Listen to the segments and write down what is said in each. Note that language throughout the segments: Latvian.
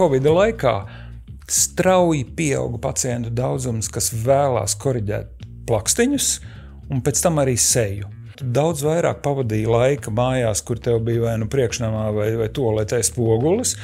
Covida laikā strauji pieauga pacientu daudzums, kas vēlās koriģēt plakstiņus un pēc tam arī seju. Tu daudz vairāk pavadīji laika mājās, kur tev bija vai nu priekšnamā vai toaletē spogulis,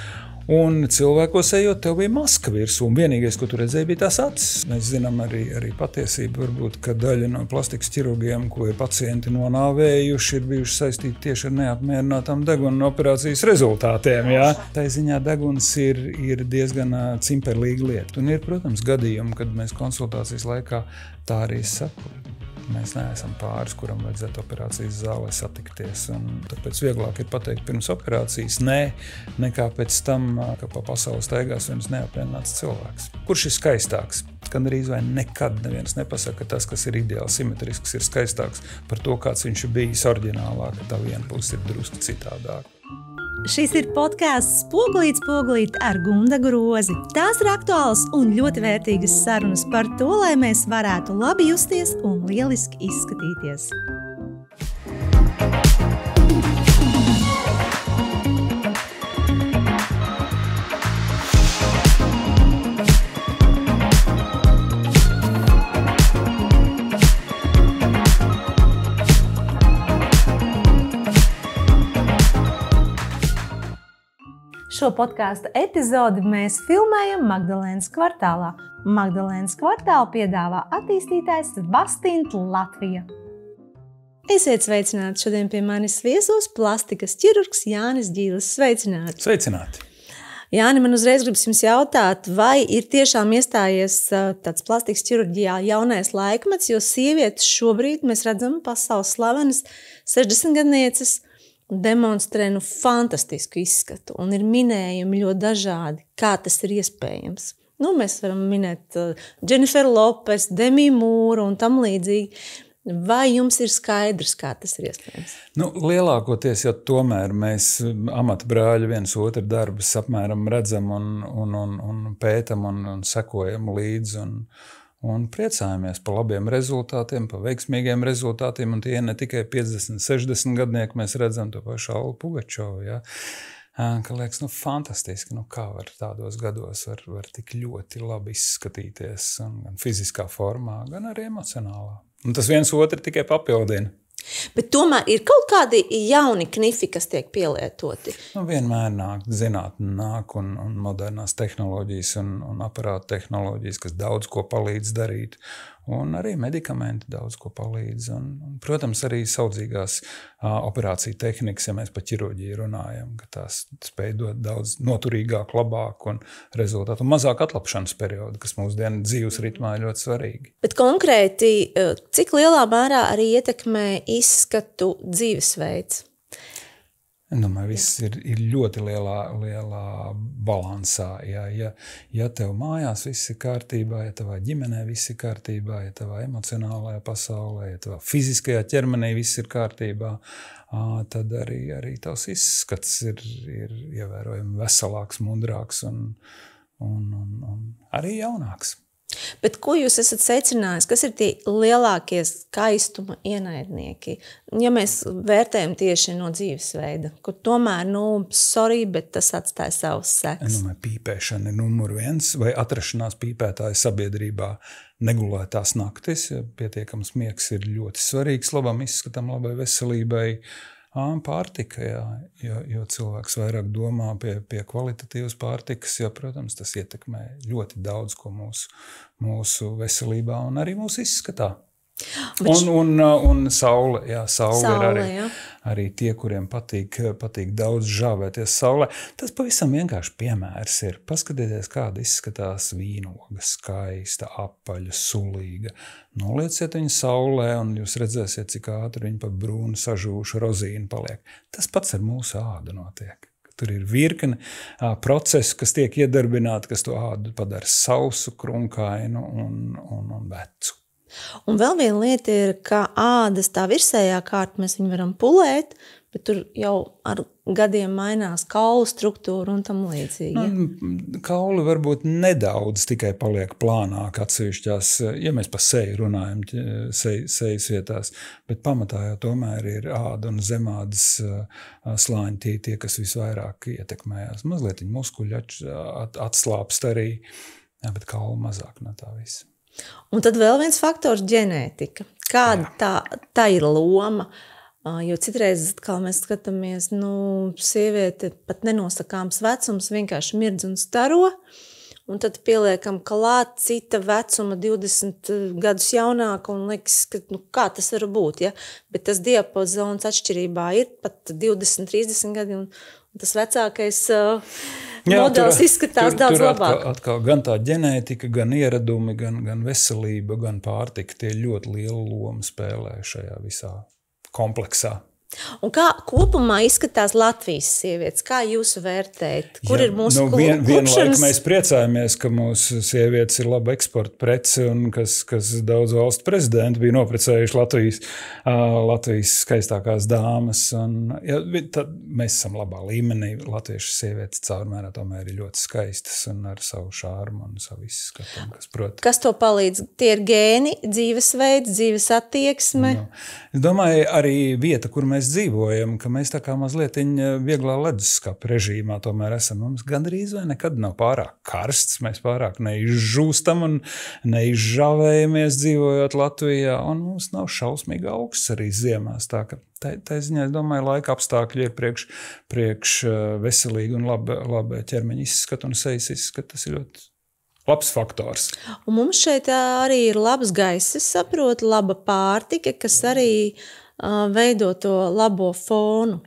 un cilvēkos ejot, tev bija maska virsū, un vienīgais, ko tu redzēji, bija tās acis. Mēs zinām arī patiesību, varbūt, ka daļa no plastikas ķirurgiem, ko ir pacienti nonāvējuši, ir bijuši saistīti tieši ar neapmierinātām deguna operācijas rezultātiem. Jā. Tā ziņā deguns ir diezgan cimperlīga lieta. Un ir, protams, gadījumi, kad mēs konsultācijas laikā tā arī saku. Mēs neesam pāris, kuram vajadzētu operācijas zālē satikties. Un tāpēc vieglāk ir pateikt pirms operācijas nē, nekā pēc tam, ka pa pasauli staigās viens neapmierināts cilvēks. Kurš ir skaistāks? Gan arī vai nekad neviens nepasaka, ka tas, kas ir ideāli simetrisks, ir skaistāks par to, kāds viņš ir bijis oriģinālā, ka tā viena puse ir drusku citādāk. Šis ir podcasts Spogulīt, spogulīt ar Gunda Grozi. Tās ir aktuālas un ļoti vērtīgas sarunas par to, lai mēs varētu labi justies un lieliski izskatīties. Šo podkāstu epizodi mēs filmējam Magdalēnas kvartālā. Magdalēnas kvartālu piedāvā attīstītājs Vastint Latvija. Esiet sveicināti! Šodien pie manis viesos plastikas ķirurgs Jānis Ģīlis. Sveicināti! Sveicināti! Jāni, man uzreiz gribas jums jautāt, vai ir tiešām iestājies tāds plastikas ķirurģijā jaunais laikmets, jo sievietes šobrīd mēs redzam pasaules slavenas 60-gadnieces demonstrē fantastisku izskatu un ir minējumi ļoti dažādi, kā tas ir iespējams. Mēs varam minēt Jennifer Lopez, Demi Moore un tam līdzīgi. Vai jums ir skaidrs, kā tas ir iespējams? Lielākoties jau tomēr mēs amata brāļi viens otru darbus apmēram redzam un pētam un sekojam līdzi un priecājamies par labiem rezultātiem, par veiksmīgiem rezultātiem, un tie ne tikai 50, 60 gadnieki, mēs redzam to pašu Allu Pugačovu, ja? Ka liekas, fantastiski, kā var tādos gados var tik ļoti labi izskatīties, gan fiziskā formā, gan arī emocionālā. Un tas viens otru tikai papildina. Bet tomēr ir kaut kādi jauni knifi, kas tiek pielietoti? Vienmēr zinātne nāk un modernās tehnoloģijas un aparātu tehnoloģijas, kas daudz ko palīdz darīt. Un arī medikamenti daudz ko palīdz. Un, protams, arī saudzīgās operāciju tehnikas, ja mēs par ķirurģiju runājam, ka tās spēj dot daudz noturīgāk, labāk un rezultātu. Un mazāk atlapšanas periodu, kas mūsdienu dzīves ritmā ir ļoti svarīgi. Bet konkrēti, cik lielā mērā arī ietekmē izskatu dzīvesveids? Es domāju, viss ir ļoti lielā balansā. Ja tev mājās viss ir kārtībā, ja tavā ģimenē viss ir kārtībā, ja tavā emocionālajā pasaulē, ja tavā fiziskajā ķermenī viss ir kārtībā, tad arī tavs izskats ir ievērojami veselāks, mudrāks un arī jaunāks. Bet ko jūs esat secinājis? Kas ir tie lielākie skaistuma ienaidnieki? Ja mēs vērtējam tieši no dzīvesveida, kur tomēr, bet tas atstāja savus sekas. Pīpēšana ir numur 1 vai atrašanās pīpētāja sabiedrībā negulētās naktis. Pietiekams miegs ir ļoti svarīgs labam izskatam, labai veselībai. Pārtika, jo cilvēks vairāk domā pie kvalitatīvas pārtikas, jo, protams, tas ietekmē ļoti daudz ko mūsu veselībā un arī mūsu izskatā. Un saule, saule ir arī tie, kuriem patīk daudz žāvēties saulē. Tas pavisam vienkārši piemērs ir. Paskatieties, kāda izskatās vīnoga, skaista, apaļa, sulīga. Nolieciet viņu saulē un jūs redzēsiet, cik ātri viņi pa brūnu sažūšu rozīnu paliek. Tas pats ar mūsu ādu notiek. Tur ir virkne procesu, kas tiek iedarbināti, kas to ādu padara sausu, krunkainu un vecu. Un vēl viena lieta ir, ka ādas tā virsējā kārta mēs viņu varam pulēt, bet tur jau ar gadiem mainās kaulu struktūra un tam līdzīgi. Kauli varbūt nedaudz tikai paliek plānāk atsevišķās, ja mēs pa seju runājam, sejas vietās, bet pamatā jau tomēr ir āda un zemādas slāņi tie, kas visvairāk ietekmējās. Mazliet muskuļi atslāpst arī, bet kauli mazāk no tā visa. Un tad vēl viens faktors – ģenētika. Kāda tā ir loma? Jo citreiz, kā mēs skatāmies, sieviete pat nenosakāms vecums, vienkārši mirdz un staro, un tad pieliekam klāt cita vecuma 20 gadus jaunāka un liekas, ka kā tas var būt, ja? Bet tas diapazons atšķirībā ir pat 20, 30 gadi, un tas vecākais modelis izskatās daudz labāk. Atkal gan tā ģenētika, gan ieradumi, gan veselība, gan pārtika, tie ļoti lielu lomu spēlē šajā visā kompleksā. Un kā kopumā izskatās Latvijas sievietes? Kā jūs vērtējat? Kur ir mūsu vienlaik mēs priecājamies, ka mūsu sievietes ir laba eksporta prece un kas daudz valstu prezidenti bija noprecējuši Latvijas skaistākās dāmas. Tad mēs esam labā līmenī. Latviešu sievietes caurmērā tomēr ir ļoti skaistas un ar savu šārmu un savu izskatu. Kas to palīdz? Tie ir gēni, dzīvesveids, dzīves attieksme? Es domāju, arī vieta, kur mēs dzīvojam, ka mēs tā kā mazliet vieglā leduskapa režīmā tomēr esam. Mums gandrīz vai nekad nav pārāk karsts, mēs pārāk neizžūstam un neizžāvējamies dzīvojot Latvijā, un mums nav šausmīgi augsts arī ziemās. Tā ka tā ziņā, es domāju, laika apstākļi ir priekš veselīgi un laba ķermeņa izskata un sejas izskata. Tas ir ļoti labs faktors. Un mums šeit arī ir labs gaiss, es saprotu, laba pārtika, kas arī veido to labo fonu.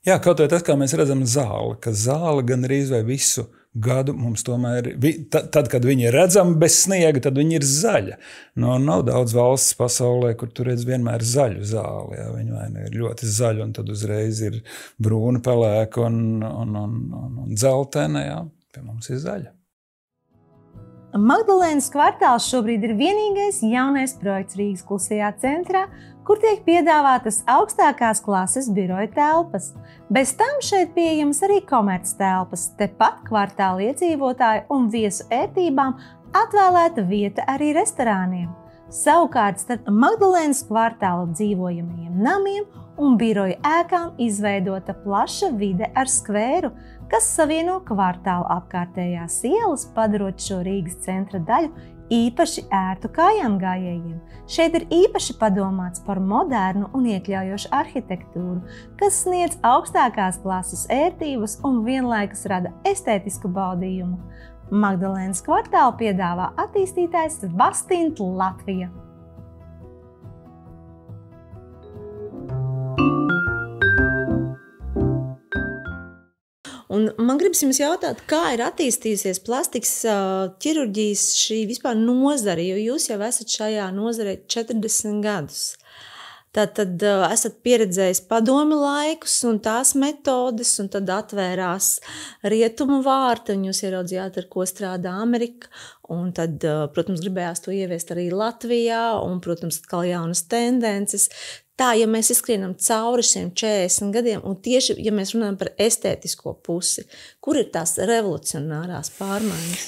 Jā, kaut vai tas, kā mēs redzam zāli, ka zāle gan arī vai visu gadu mums tomēr, tad, kad viņi ir redzami bez sniega, tad viņi ir zaļa. Nav daudz valsts pasaulē, kur tu redz vienmēr zaļu zāli. Jā. Viņi vai ir ļoti zaļi, un tad uzreiz ir brūna, pelēka un dzeltena. Jā. Pie mums ir zaļa. Magdalēnas kvartāls šobrīd ir vienīgais jaunais projekts Rīgas klusajā centrā, kur tiek piedāvātas augstākās klases biroja telpas. Bez tam šeit pieejamas arī komerc telpas, tepat kvartāla iedzīvotāju un viesu ērtībām atvēlēta vieta arī restorāniem. Savukārt starp Magdalēnas kvartāla dzīvojamajiem namiem un biroja ēkām izveidota plaša vide ar skvēru, kas savieno kvartāla apkārtējās ielas, padarot šo Rīgas centra daļu īpaši ērtu kājām gājējiem. Šeit ir īpaši padomāts par modernu un iekļaujošu arhitektūru, kas sniedz augstākās klases ērtības un vienlaikus rada estētisku baudījumu. Magdalēnas kvartālu piedāvā attīstītājs Vastint Latvija. Un man gribas jums jautāt, kā ir attīstījusies plastikas ķirurģijas šī vispār nozare, jo jūs jau esat šajā nozarē 40 gadus. Tad esat pieredzējis padomi laikus un tās metodes, un tad atvērās rietumu vārti, un jūs ieraudzījāt, ar ko strādā Amerika. Un tad, protams, gribējās to ieviest arī Latvijā, un, protams, atkal jaunas tendences. Tā, ja mēs izskrienam cauri šiem 40 gadiem, un tieši, ja mēs runājam par estētisko pusi, kur ir tās revolucionārās pārmaiņas?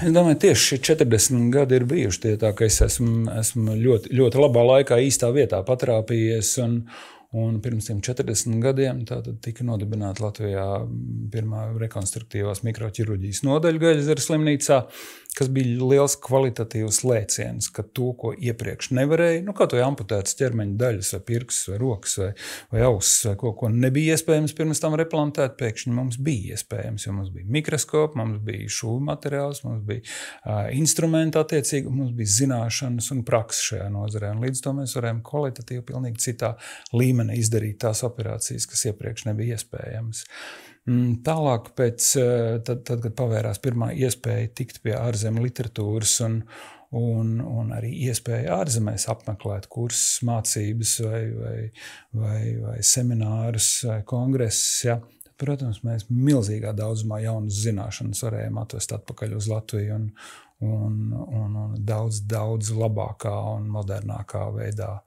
Es domāju, tieši šie 40 gadi ir bijuši tie tā, ka es esmu ļoti, ļoti labā laikā īstā vietā patrāpījies, un pirms tiem 40 gadiem tātad tika nodibināta Latvijā pirmā rekonstruktīvās mikroķirurģijas nodaļa Gaļezeres slimnīcā, kas bija liels kvalitatīvs lēciens, ka to, ko iepriekš nevarēja, kaut vai amputētas ķermeņa daļas, vai pirksts, vai rokas, vai ausis, vai ko nebija iespējams pirms tam replantēt, pēkšņi mums bija iespējams, jo mums bija mikroskopi, mums bija šūvu materiāls, mums bija instrumenti attiecīgi, mums bija zināšanas un praksa šajā nozarē, un līdz to mēs varējām kvalitatīvi pilnīgi citā līmenī izdarīt tās operācijas, kas iepriekš nebija iespējams. Tālāk, tad, kad pavērās pirmā iespēja tikt pie ārzemju literatūras un arī iespēja ārzemēs apmeklēt kursus, mācības vai seminārus vai kongresus, ja, protams, mēs milzīgā daudzumā jaunas zināšanas varējām atvest atpakaļ uz Latviju un daudz labākā un modernākā veidā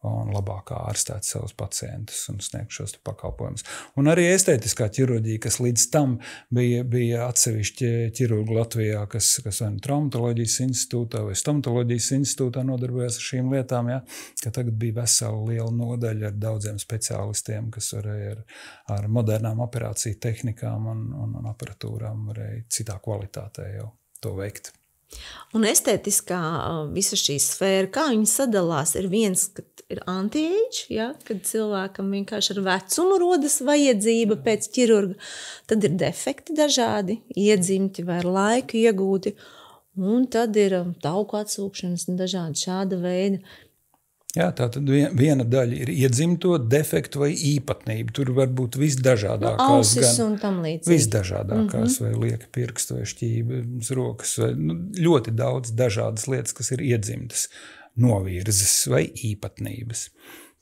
un labāk ārstēt savus pacientus un sniegt šos pakalpojumus. Un arī estētiskā ķirurģija, kas līdz tam bija atsevišķi ķirurgi Latvijā, kas vai traumatoloģijas institūtā vai stomatoloģijas institūtā nodarbojās ar šīm lietām, ja, ka tagad bija vesela liela nodaļa ar daudziem speciālistiem, kas varēja ar modernām operāciju tehnikām un aparatūrām varēja citā kvalitātē jau to veikt. Un estētiskā visa šī sfēra, kā viņi sadalās, ir viens, kad ir anti-age, ja, kad cilvēkam vienkārši ar vecumu rodas vajadzība pēc ķirurga, tad ir defekti dažādi, iedzimti vai ar laiku iegūti, un tad ir tauku atsūkšanas un dažādi šāda veida. Jā, tātad viena daļa ir iedzimto defektu vai īpatnību. Tur var būt visdažādākās. Ausis un tam līdzīgi. Visdažādākās, vai lieka pirkstu, vai šķības, rokas, vai ļoti daudz dažādas lietas, kas ir iedzimtas, novirzes vai īpatnības.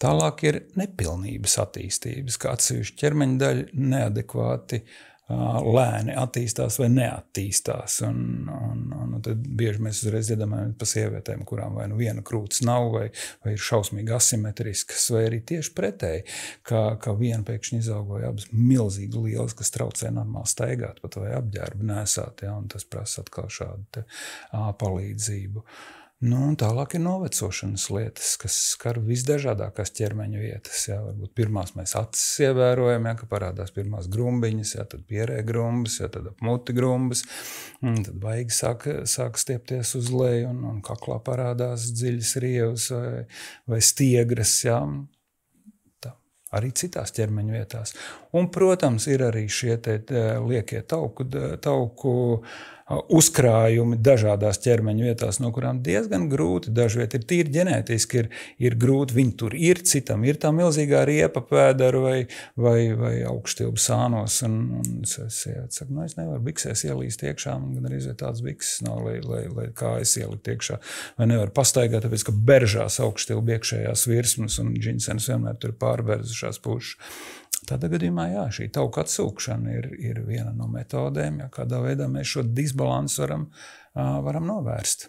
Tālāk ir nepilnības attīstības, kā atsevišķi ķermeņa daļa neadekvāti lēni attīstās vai neattīstās. Un tad bieži mēs uzreiz iedomājamies par sievietēm, kurām vai nu viena krūts nav, vai ir šausmīgi asimetriskas, vai arī tieši pretēji, ka viena pēkšņi izaugoja abas milzīgi lielas, kas traucē normāli staigāt, pat vai apģērbu nesāt, ja, un tas prasa atkal šādu palīdzību. Nu, un tālāk ir novecošanas lietas, kas skar visdažādākās ķermeņa vietas. Jā. Varbūt pirmās mēs acis ievērojam, jā, ka parādās pirmās grumbiņas, jā, tad pierē grumbas, jā, tad apmuti grumbas, tad vaigi sāk stiepties uz leju un kaklā parādās dziļas rievas vai stiegras. Jā. Tā, arī citās ķermeņa vietās. Un, protams, ir arī šie liekie tauku uzkrājumi dažādās ķermeņa vietās, no kurām diezgan grūti, dažviet ir tīri ģenētiski, ir grūti, viņi tur ir, citam ir tā milzīgā riepa pēdaru vai augštilbu sānos, un es saku, es nevaru biksēs ielīst iekšā, man gan arī tāds bikses nav, lai kājas ielikt iekšā, vai nevaru pastaigāt, tāpēc, ka beržās augštilbu iekšējās virsmas, un džinsens vienmēr tur pārberzušās pušas. Tādā gadījumā, jā, šī tauku atsūkšana ir viena no metodēm, ja kādā veidā mēs šo disbalansu varam novērst.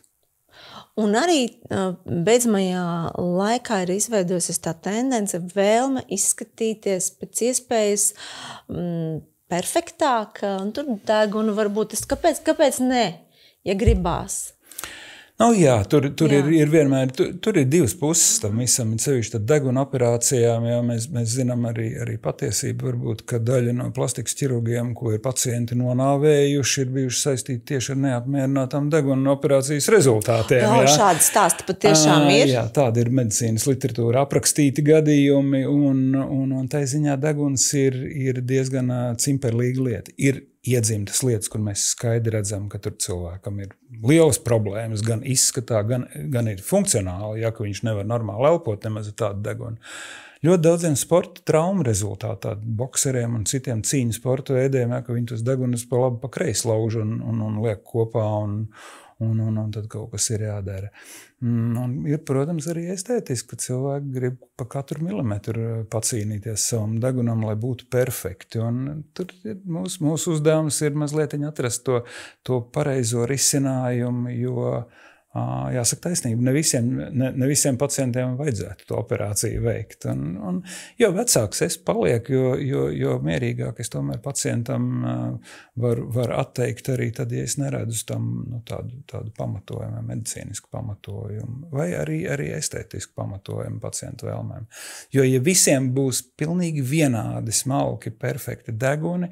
Un arī beidzamajā laikā ir izveidojusies tā tendence vēlme izskatīties pēc iespējas perfektāk, un tur degunu varbūt, kāpēc ne, ja gribās? Nu, jā, tur ir vienmēr, tur ir divas puses tam visam, sevišķi deguna operācijām, jā, mēs zinām arī patiesību, varbūt, ka daļa no plastikas ķirurgiem, ko ir pacienti nonāvējuši, ir bijuši saistīti tieši ar neapmierinātām deguna operācijas rezultātiem. Jā, šādi stāsti patiešām ir. Jā, tāda ir medicīnas literatūra aprakstīti gadījumi, un tai ziņā deguns ir diezgan cimperlīga lieta. Ir iedzimtas lietas, kur mēs skaidri redzam, ka tur cilvēkam ir lielas problēmas, gan izskatā, gan ir funkcionāli, ja ka viņš nevar normāli elpot nemaz ar tādu degunu. Ļoti daudziem sporta traumu rezultātā, bokseriem un citiem cīņu sporta veidiem, ja ka viņi tos degunus pa labi pa kreisi lauž un liek kopā un tad kaut kas ir jādara. Un ir, protams, arī estētiski, ka cilvēki grib pa katru milimetru pacīnīties savam degunam, lai būtu perfekti. Un tur mūsu uzdevums ir mazliet atrast to pareizo risinājumu, jo jāsaka taisnība, ne visiem pacientiem vajadzētu to operāciju veikt. Un jo vecāks es palieku, jo mierīgāk es tomēr pacientam var atteikt arī tad, ja es neredzu tam tādu pamatojumu, medicīnisku pamatojumu, vai arī estētisku pamatojumu pacientu vēlmēm. Jo, ja visiem būs pilnīgi vienādi smalki, perfekti deguni,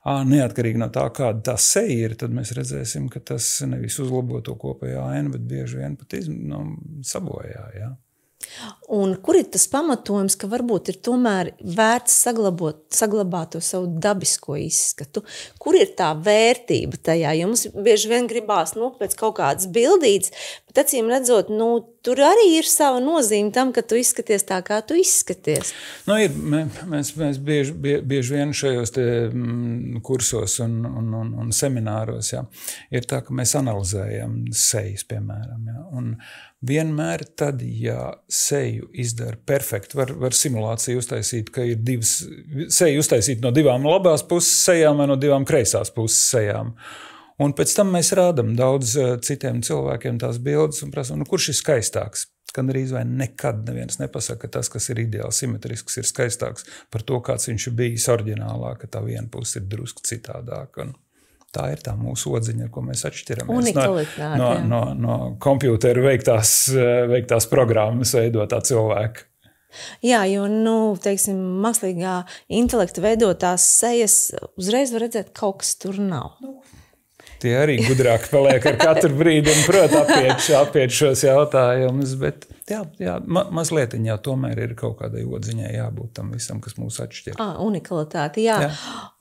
neatkarīgi no tā, kāda tā seja ir, tad mēs redzēsim, ka tas nevis uzlabo to kopējā ainu, bet bieži vien pat sabojā. Ja? Un kur ir tas pamatojums, ka varbūt ir tomēr vērts saglabāt to savu dabisko izskatu? Kur ir tā vērtība tajā? Jo mums bieži vien gribās pēc kaut kādas bildītes, bet acīm redzot, tur arī ir sava nozīme tam, ka tu izskaties tā, kā tu izskaties. Mēs bieži vien šajos kursos un semināros, ja, ir tā, ka mēs analizējam sejas, piemēram. Ja, un vienmēr tad, ja seju izdara perfekti, var simulāciju uztaisīt, ka ir seju uztaisīt no divām labās puses sejām vai no divām kreisās puses sejām. Un pēc tam mēs rādam daudz citiem cilvēkiem tās bildes un prasam, kurš ir skaistāks. Gandrīz vai nekad neviens nepasaka, ka tas, kas ir ideāli simetrisks, ir skaistāks par to, kāds viņš ir bijis oriģinālā, ka tā viena puse ir drusku citādāk. Un tā ir tā mūsu odziņa, ar ko mēs atšķiramies no kompjūteru veiktās programmas veidotā cilvēka. Jā, jo, teiksim, mākslīgā intelekta veidotās sejas uzreiz var redzēt, kaut kas tur nav. Tie arī gudrāk paliek ar katru brīdi un prot apiet šos jautājumus, bet jā, mazliet jau tomēr ir kaut kādai odziņai jābūt tam visam, kas mūs atšķir. Unikalitāte, jā.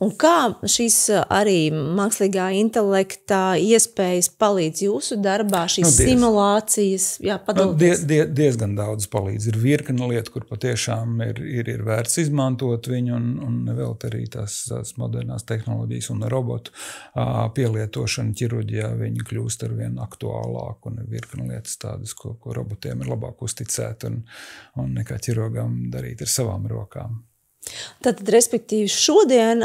Un kā šīs arī mākslīgā intelekta iespējas palīdz jūsu darbā, šīs simulācijas? Jā, padalīties. Diezgan daudz palīdz. Ir virkne lietu, kur patiešām ir vērts izmantot viņu un nevelt arī tās modernās tehnoloģijas un robotu pielietošanu ķirurģijā viņi kļūst ar vien aktuālāk un ir virkne lietas tādas, ko robotiem ir labāk uzticēt un nekā ķirurgam darīt ar savām rokām. Tātad, respektīvi, šodien,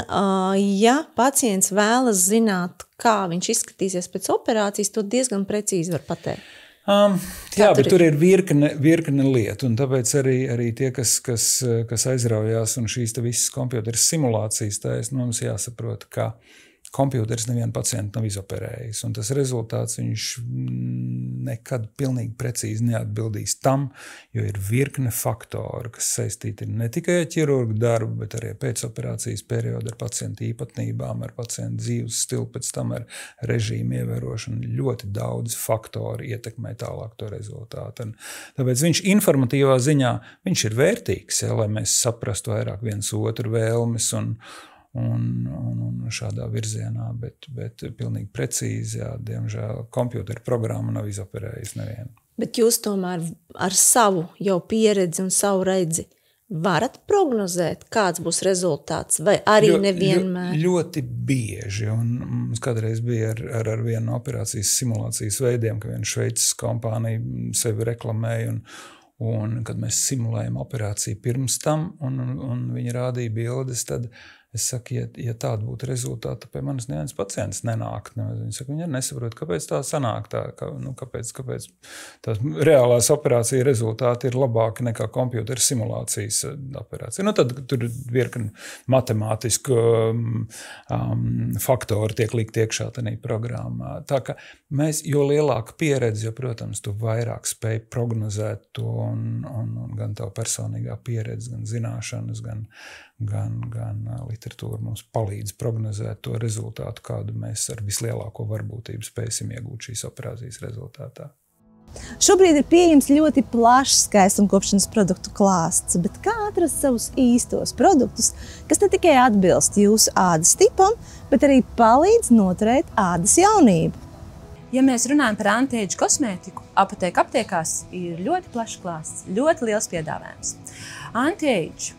ja pacients vēlas zināt, kā viņš izskatīsies pēc operācijas, to diezgan precīzi var pateikt. Jā, bet tur ir virkne lietu, un tāpēc arī tie, kas aizraujās un šīs visas kompjūteru simulācijas, mums jāsaprot, ka kompjūters nevienu pacientu nav izoperējis, un tas rezultāts viņš nekad pilnīgi precīzi neatbildīs tam, jo ir virkne faktoru, kas saistīti ne tikai ar ķirurgu darbu, bet arī pēcoperācijas periodu ar pacientu īpatnībām, ar pacientu dzīves stilu, pēc tam ar režīmu ievērošanu. Ļoti daudz faktori ietekmē tālāk to rezultātu. Un tāpēc viņš informatīvā ziņā, viņš ir vērtīgs, lai mēs saprastu vairāk viens otru vēlmes un šādā virzienā, bet pilnīgi precīzi, jā, diemžēl kompjūteru programma nav izoperējusi nevienu. Bet jūs tomēr ar savu jau pieredzi un savu redzi varat prognozēt, kāds būs rezultāts, vai arī nevienmēr? Ļoti bieži, un mums kādreiz bija ar vienu operācijas simulācijas veidiem, ka viena Šveices kompānija sevi reklamēja, un kad mēs simulējam operāciju pirms tam, un viņi rādīja bildes, tad es saku, ja tāda būtu rezultāta, pie manis neviens pacients nenāk. Viņi saka, viņi nesaprot, kāpēc tā sanāk, kāpēc tās reālās operācija rezultāti ir labāki nekā kompjūteru simulācijas operācija. Tad tur virkni matemātisku faktori tiek likt iekšā tādā programmā. Tā ka mēs, jo lielāka pieredze, jo, protams, tu vairāk spēj prognozēt to un gan tavu personīgā pieredze, gan zināšanas, gan literatūra mums palīdz prognozēt to rezultātu, kādu mēs ar vislielāko varbūtību spēsim iegūt šīs operācijas rezultātā. Šobrīd ir pieejams ļoti plašs skaistumkopšanas produktu klāsts, bet kā atrast savus īstos produktus, kas ne tikai atbilst jūsu ādas tipam, bet arī palīdz noturēt ādas jaunību? Ja mēs runājam par anti-age kosmētiku, aptiekās ir ļoti plašs klāsts, ļoti liels piedāvājums. Anti-age.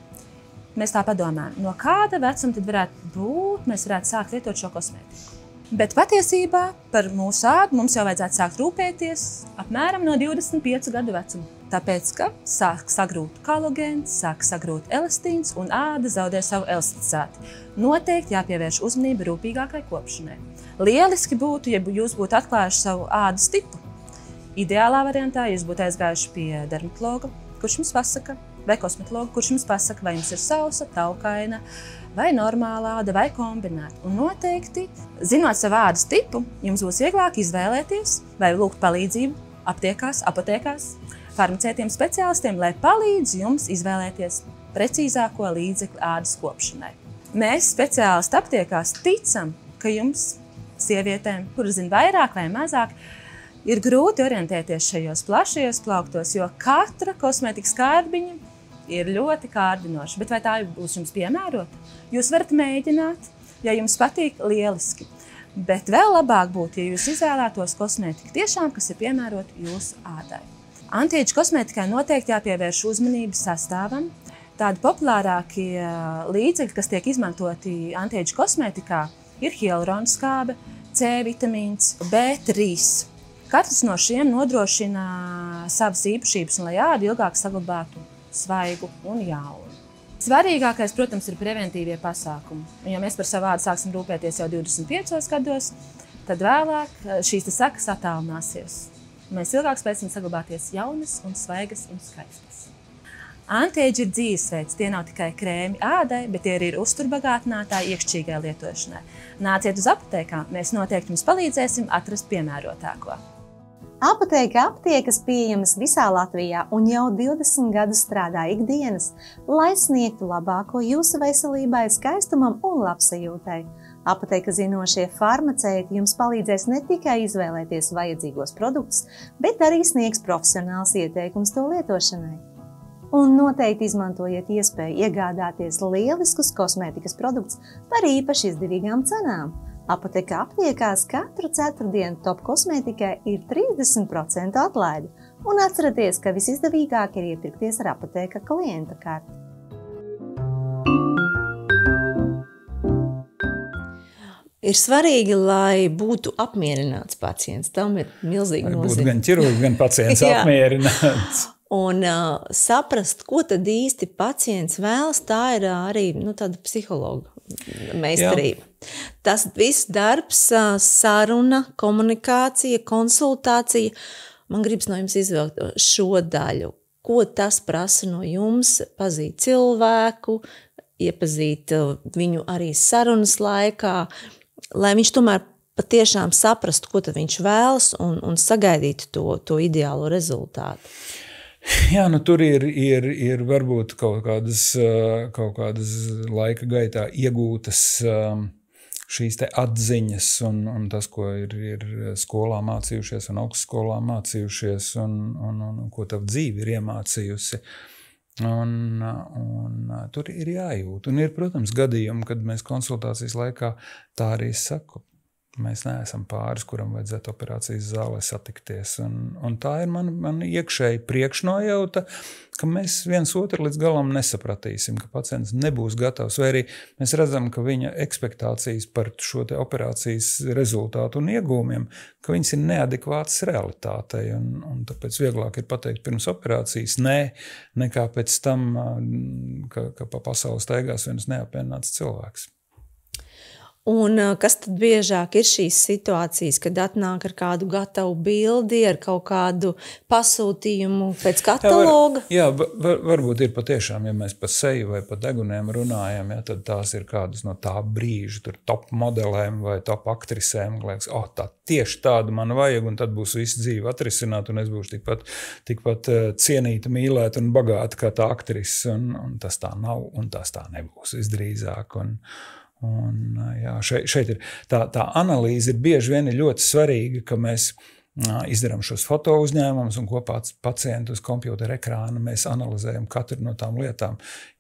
Mēs tā padomājam, no kāda vecuma tad varētu būt, mēs varētu sākt lietot šo kosmētiku. Bet patiesībā par mūsu ādu mums jau vajadzētu sākt rūpēties apmēram no 25 gadu vecuma. Tāpēc, ka sāk sagrūt kolagēns, sāk sagrūt elastīns un āda zaudē savu elasticitāti. Noteikti jāpievērš uzmanība rūpīgākai kopšanai. Lieliski būtu, ja jūs būtu atklājuši savu ādas tipu. Ideālā variantā jūs būtu aizgājuši pie dermatologa, kurš jums pasaka, vai kosmetologu, kurš jums pasaka, vai jums ir sausa, taukaina, vai normālā āda, vai kombinēta. Un noteikti, zinot savu ādas tipu, jums būs vieglāk izvēlēties vai lūgt palīdzību apotēkās, farmacētiem speciālistiem, lai palīdz jums izvēlēties precīzāko līdzekli ādas kopšanai. Mēs speciālisti aptiekās ticam, ka jums, sievietēm, kuras zina vairāk vai mazāk, ir grūti orientēties šajos plašajos plauktos, jo katra kosmētikas kārbiņa ir ļoti kārdinoša. Bet vai tā būs jums piemērota? Jūs varat mēģināt, ja jums patīk, lieliski. Bet vēl labāk būtu, ja jūs izvēlētos kosmētiku tiešām, kas ir piemērota jūsu ādai. Anti-age kosmētikai noteikti jāpievērš uzmanība sastāvam. Tādi populārākie līdzekļi, kas tiek izmantoti anti-age kosmētikā, ir hialurona skābe, C vitamīns, B3. Katrs no šiem nodrošina savas īpašības, un lai āda ilgāk saglabātu svaigu un jaunu. Svarīgākais, protams, ir preventīvie pasākumi. Un, ja mēs par savu ādu sāksim rūpēties jau 25 gados, tad vēlāk šīs sekas attālināsies. mēs ilgāk spēsim saglabāties jaunas un svaigas un skaistas. Anti-age ir dzīvesveids, tie nav tikai krēmi ādai, bet tie arī ir uzturbagātinātāji iekšķīgai lietošanai. Nāciet uz apteekām, mēs noteikti jums palīdzēsim atrast piemērotāko. Aptiekas pieejamas visā Latvijā un jau 20 gadus strādā ikdienas, lai sniegtu labāko jūsu veselībai, skaistumam un labsajūtai. Apteeka zinošie farmaceiti jums palīdzēs ne tikai izvēlēties vajadzīgos produktus, bet arī sniegs profesionāls ieteikums to lietošanai. Un noteikti izmantojiet iespēju iegādāties lieliskus kosmētikas produktus par īpaši izdevīgām cenām. Apoteka aptiekās katru ceturtdienu top kosmētikai ir 30% atlaidi. Un atcerieties, ka visizdevīgāk ir iepirkties ar Apoteka klienta karti. Ir svarīgi, lai būtu apmierināts pacients. Tam ir milzīgi nozīme. Būtu gan ķirurgs, gan pacients apmierināts. Un saprast, ko tad īsti pacients vēlas, tā ir arī tāda psihologa meistarība. Tas viss darbs, saruna, komunikācija, konsultācija. Man gribas no jums izvilkt šo daļu. Ko tas prasa no jums? Pazīt cilvēku, iepazīt viņu arī sarunas laikā, lai viņš tomēr patiešām saprastu, ko tad viņš vēlas un sagaidītu to ideālo rezultātu. Jā, tur ir varbūt kaut kādas laika gaitā iegūtas šīs te atziņas un tas, ko ir skolā mācījušies un augstskolā mācījušies un ko tavu dzīve ir iemācījusi. Un tur ir jājūt. Un ir, protams, gadījumi, kad mēs konsultācijas laikā tā arī saku. Mēs neesam pāris, kuram vajadzētu operācijas zālē satikties. Un tā ir man iekšēji priekšnojauta, ka mēs viens otru līdz galam nesapratīsim, ka pacients nebūs gatavs. Vai arī mēs redzam, ka viņa ekspektācijas par šo te operācijas rezultātu un iegūmiem, ka viņas ir neadekvātas realitātei. Un tāpēc vieglāk ir pateikt pirms operācijas nē, nekā pēc tam, ka pa pasauli staigās viens neapmienāts cilvēks. Un kas tad biežāk ir šīs situācijas, kad atnāk ar kādu gatavu bildi, ar kaut kādu pasūtījumu pēc kataloga? Varbūt ir patiešām, ja mēs pa seju vai pa degunēm runājam, tad tās ir kādas no tā brīža, tur top modelēm vai top aktrisēm, liekas, tā tieši tādu man vajag, un tad būs visu dzīvi atrisināt, un es būšu tikpat cienīta, mīlēta un bagāta kā tā aktrise, un tas tā nav, un tas tā nebūs visdrīzāk. Un šeit ir tā analīze ir bieži vien ļoti svarīga, ka mēs izdarām šos foto uzņēmumus un kopā pacientu uz kompjutera ekrāna mēs analizējam katru no tām lietām,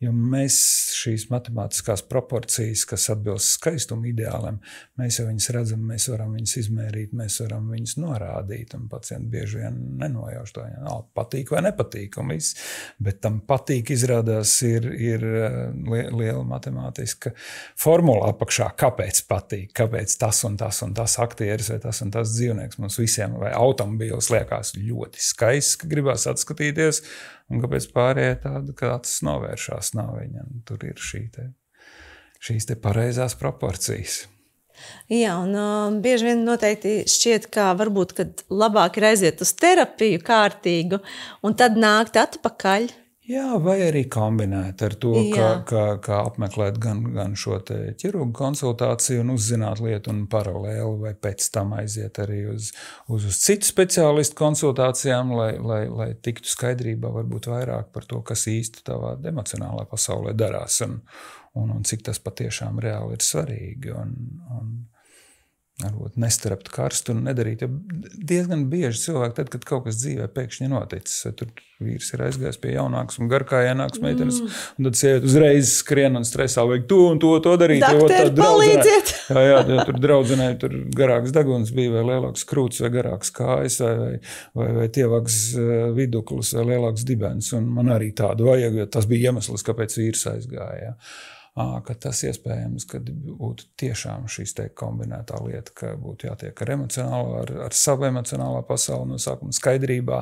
jo mēs šīs matemātiskās proporcijas, kas atbilst skaistuma ideāliem, mēs jau viņas redzam, mēs varam viņas izmērīt, mēs varam viņas norādīt, un pacienti bieži vien nenojauš to, patīk vai nepatīk, un viss, bet tam patīk izrādās ir liela matemātiska formula apakšā, kāpēc patīk, kāpēc tas un tas aktieris vai tas un tas dzīvnieks mums visiem vai automobīls liekas ļoti skaists, ka gribās atskatīties, un kāpēc pārējie tāda, ka acis novēršās nav viņam. Tur ir šīs pareizās proporcijas. Jā, un bieži vien noteikti šķiet, ka varbūt, kad labāk ir aiziet uz terapiju kārtīgu, un tad nākt atpakaļ. Jā, vai arī kombinēt ar to, kā apmeklēt gan šo te ķirurgu konsultāciju un uzzināt lietu un paralēli, vai pēc tam aiziet arī uz citu speciālistu konsultācijām, lai tiktu skaidrībā varbūt vairāk par to, kas īsti tavā emocionālā pasaulē darās un cik tas patiešām reāli ir svarīgi. Varbūt nestarapt karstu un nedarīt, jo diezgan bieži cilvēki, tad, kad kaut kas dzīvē pēkšņi noticis, tur vīrs ir aizgājis pie jaunākas un garkājienākas meitenes, un tad sieviete uzreiz skrien un stresā, vajag to darīt. Dakteri, palīdziet! Jā, tur draudzenei tur garāks deguns bija, vai lielāks krūts, vai garāks kājas, vai tievāks viduklis, vai lielāks dibens, un man arī tādu vajag, jo tas bija iemesls, kāpēc vīrs aizgāja. Ka tas iespējams, ka būtu tiešām šīs kombinētā lieta, ka būtu jātiek ar savu emocionālā pasauli no sākuma skaidrībā,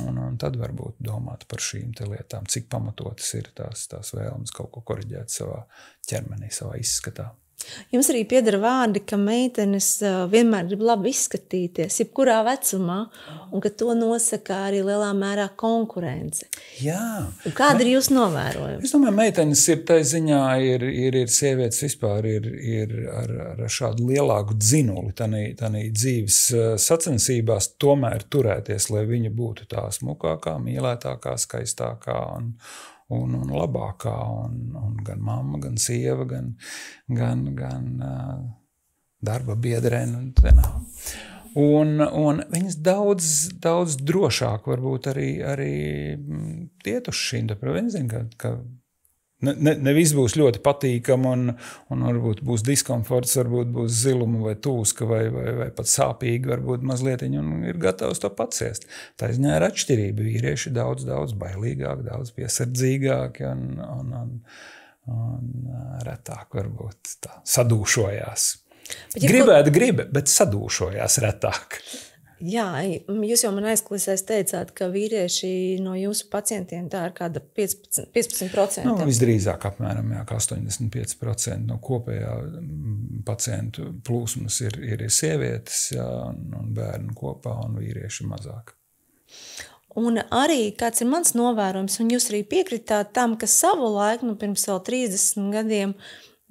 un tad varbūt domāt par šīm lietām, cik pamatotas ir tās vēlmes kaut ko koriģēt savā ķermenī, savā izskatā. Jums arī pieder vārdi, ka meitenes vienmēr grib labi izskatīties, jebkurā vecumā, un ka to nosaka arī lielā mērā konkurence. Jā. Un kāda ir jūsu novērojuma? Es domāju, meitenes ir tai ziņā, ir sievietes vispār ir ar šādu lielāku dzinuli tanī dzīves sacensībās tomēr turēties, lai viņa būtu tā smukākā, mīlētākā, skaistākā un labākā, un gan mamma, gan sieva, gan darba biedrene. Un viņas daudz drošāk varbūt arī iet uz šīm. Viņi zina, ka ne viss būs ļoti patīkam un varbūt būs diskomforts, varbūt būs ziluma vai tūska vai pat sāpīgi varbūt mazlietiņi un ir gatavs to paciest. Tā ziņā ir atšķirība. Vīrieši daudz bailīgāk, daudz piesardzīgāki un retāk varbūt tā sadūšojās. Grib, bet sadūšojās retāk. Jā, jūs jau man aizkulisēs teicāt, ka vīrieši no jūsu pacientiem tā ir kāda 15%. Visdrīzāk apmēram 85% no kopējā pacientu plūsmas ir sievietes, un bērni kopā, un vīrieši mazāk. Un arī kāds ir mans novērojums, un jūs arī piekritāt tam, ka savu laiku, pirms vēl 30 gadiem,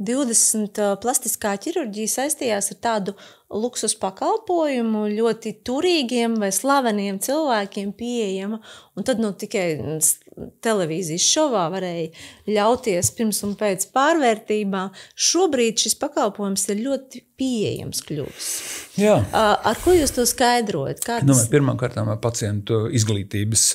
20 plastiskā ķirurģija saistījās ar tādu luksus pakalpojumu, ļoti turīgiem vai slaveniem cilvēkiem pieejama, un tad tikai televīzijas šovā varēja ļauties pirms un pēc pārvērtībā. Šobrīd šis pakalpojums ir ļoti pieejams kļuvis. Jā. Ar ko jūs to skaidrojat? Pirmkārt, ar pacientu izglītības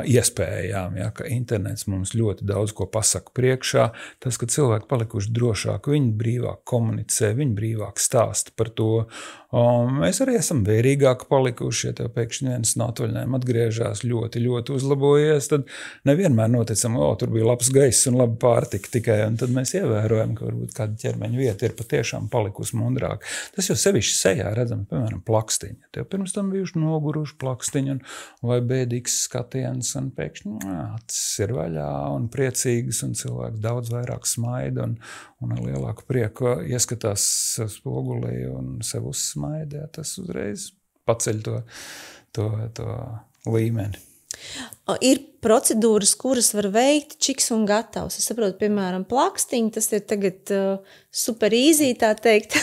iespējām, ka internets mums ļoti daudz ko pasaka priekšā. Tas, ka cilvēki palikuši drošāk, viņi brīvāk komunicē, viņi brīvāk stāsta par to. Mēs arī esam vērīgāki palikuši, ja tev pēkšņi viens no atvaļinājuma atgriežās ļoti uzlabojies, tad nevienmēr noticam, tur bija labs gaiss un laba pārtika tikai, un tad mēs ievērojam, ka varbūt kāda ķermeņa vieta ir patiešām palikusi mundrāk. Tas jau sevišķi sejā redzam, piemēram, plakstiņa. Tev pirms tam bijuši noguruši plakstiņi vai bēdīgs skatiens, un pēkšņi acis ir vaļā un priecīgas, un cilvēks daudz vairāk smaida un ar lielāku prieku ieskatās spogulī un sev uzsmaida. Tas uzreiz paceļ to līmeni. Ir procedūras, kuras var veikt čiks un gatavs. Es saprotu, piemēram, plakstiņi, tas ir tagad super easy, tā teikt.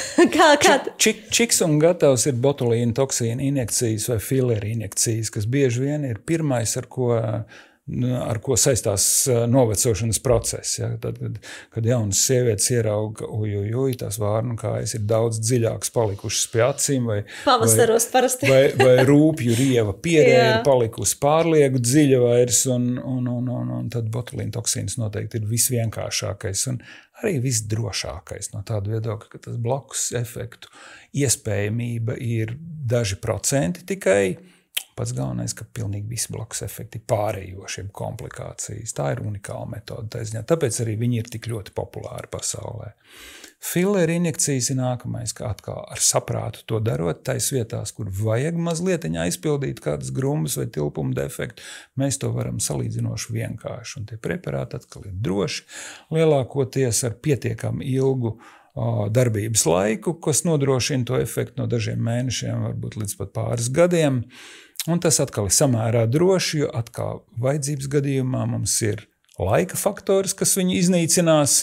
Čiks un gatavs ir botulīna toksīna injekcijas vai fileri injekcijas, kas bieži vien ir pirmais, ar ko saistās novecošanas process. Ja? Tad, kad jaunas sievietes ierauga, tās vārnu kājas ir daudz dziļākas palikušas pie acīm, pavasaros parasti. vai rūpju rieva pierē ir palikusi pārlieku dziļa vairs, un tad botulīna toksīns noteikti ir visvienkāršākais un arī visdrošākais no tāda viedokļa, ka tas blakus efektu iespējamība ir daži procenti tikai. Pats galvenais, ka pilnīgi visi blakus efekti pārējošiem komplikācijas. Tā ir unikāla metode taisņā. Tāpēc arī viņi ir tik ļoti populāri pasaulē. Fileri injekcijas ir nākamais, kā atkal ar saprātu to darot, tais vietās, kur vajag mazlietiņā izpildīt kādas grumbas vai tilpuma defektu, mēs to varam salīdzinoši vienkārši. Un tie preparāti atkal ir droši, lielākoties ar pietiekami ilgu darbības laiku, kas nodrošina to efektu no dažiem mēnešiem, varbūt līdz pat pāris gadiem. Un tas atkal ir samērā droši, jo atkal vajadzības gadījumā mums ir laika faktors, kas viņu iznīcinās,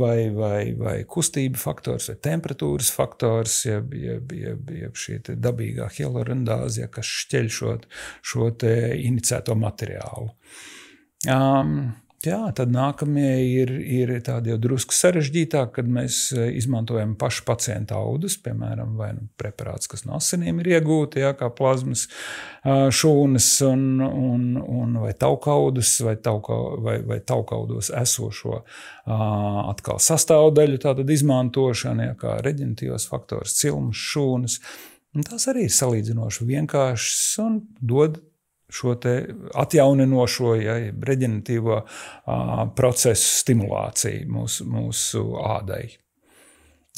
vai kustība faktors, vai temperatūras faktors, jeb šī dabīgā hialuronidāze, kas šķeļ šo te inicēto materiālu. Jā, tad nākamie ir tādi jau drusku sarežģītāk, kad mēs izmantojam pašu pacienta audus, piemēram, vai preparāts, kas no asinīm ir iegūti, kā plazmas šūnas vai taukaudus, vai taukaudos esošo atkal sastāvdaļu tātad izmantošana, kā reģeneratīvos faktors, cilmas šūnas. Un tās arī ir salīdzinoši vienkāršas un dod šo te atjauninošo, reģeneratīvo procesu stimulāciju mūsu ādai.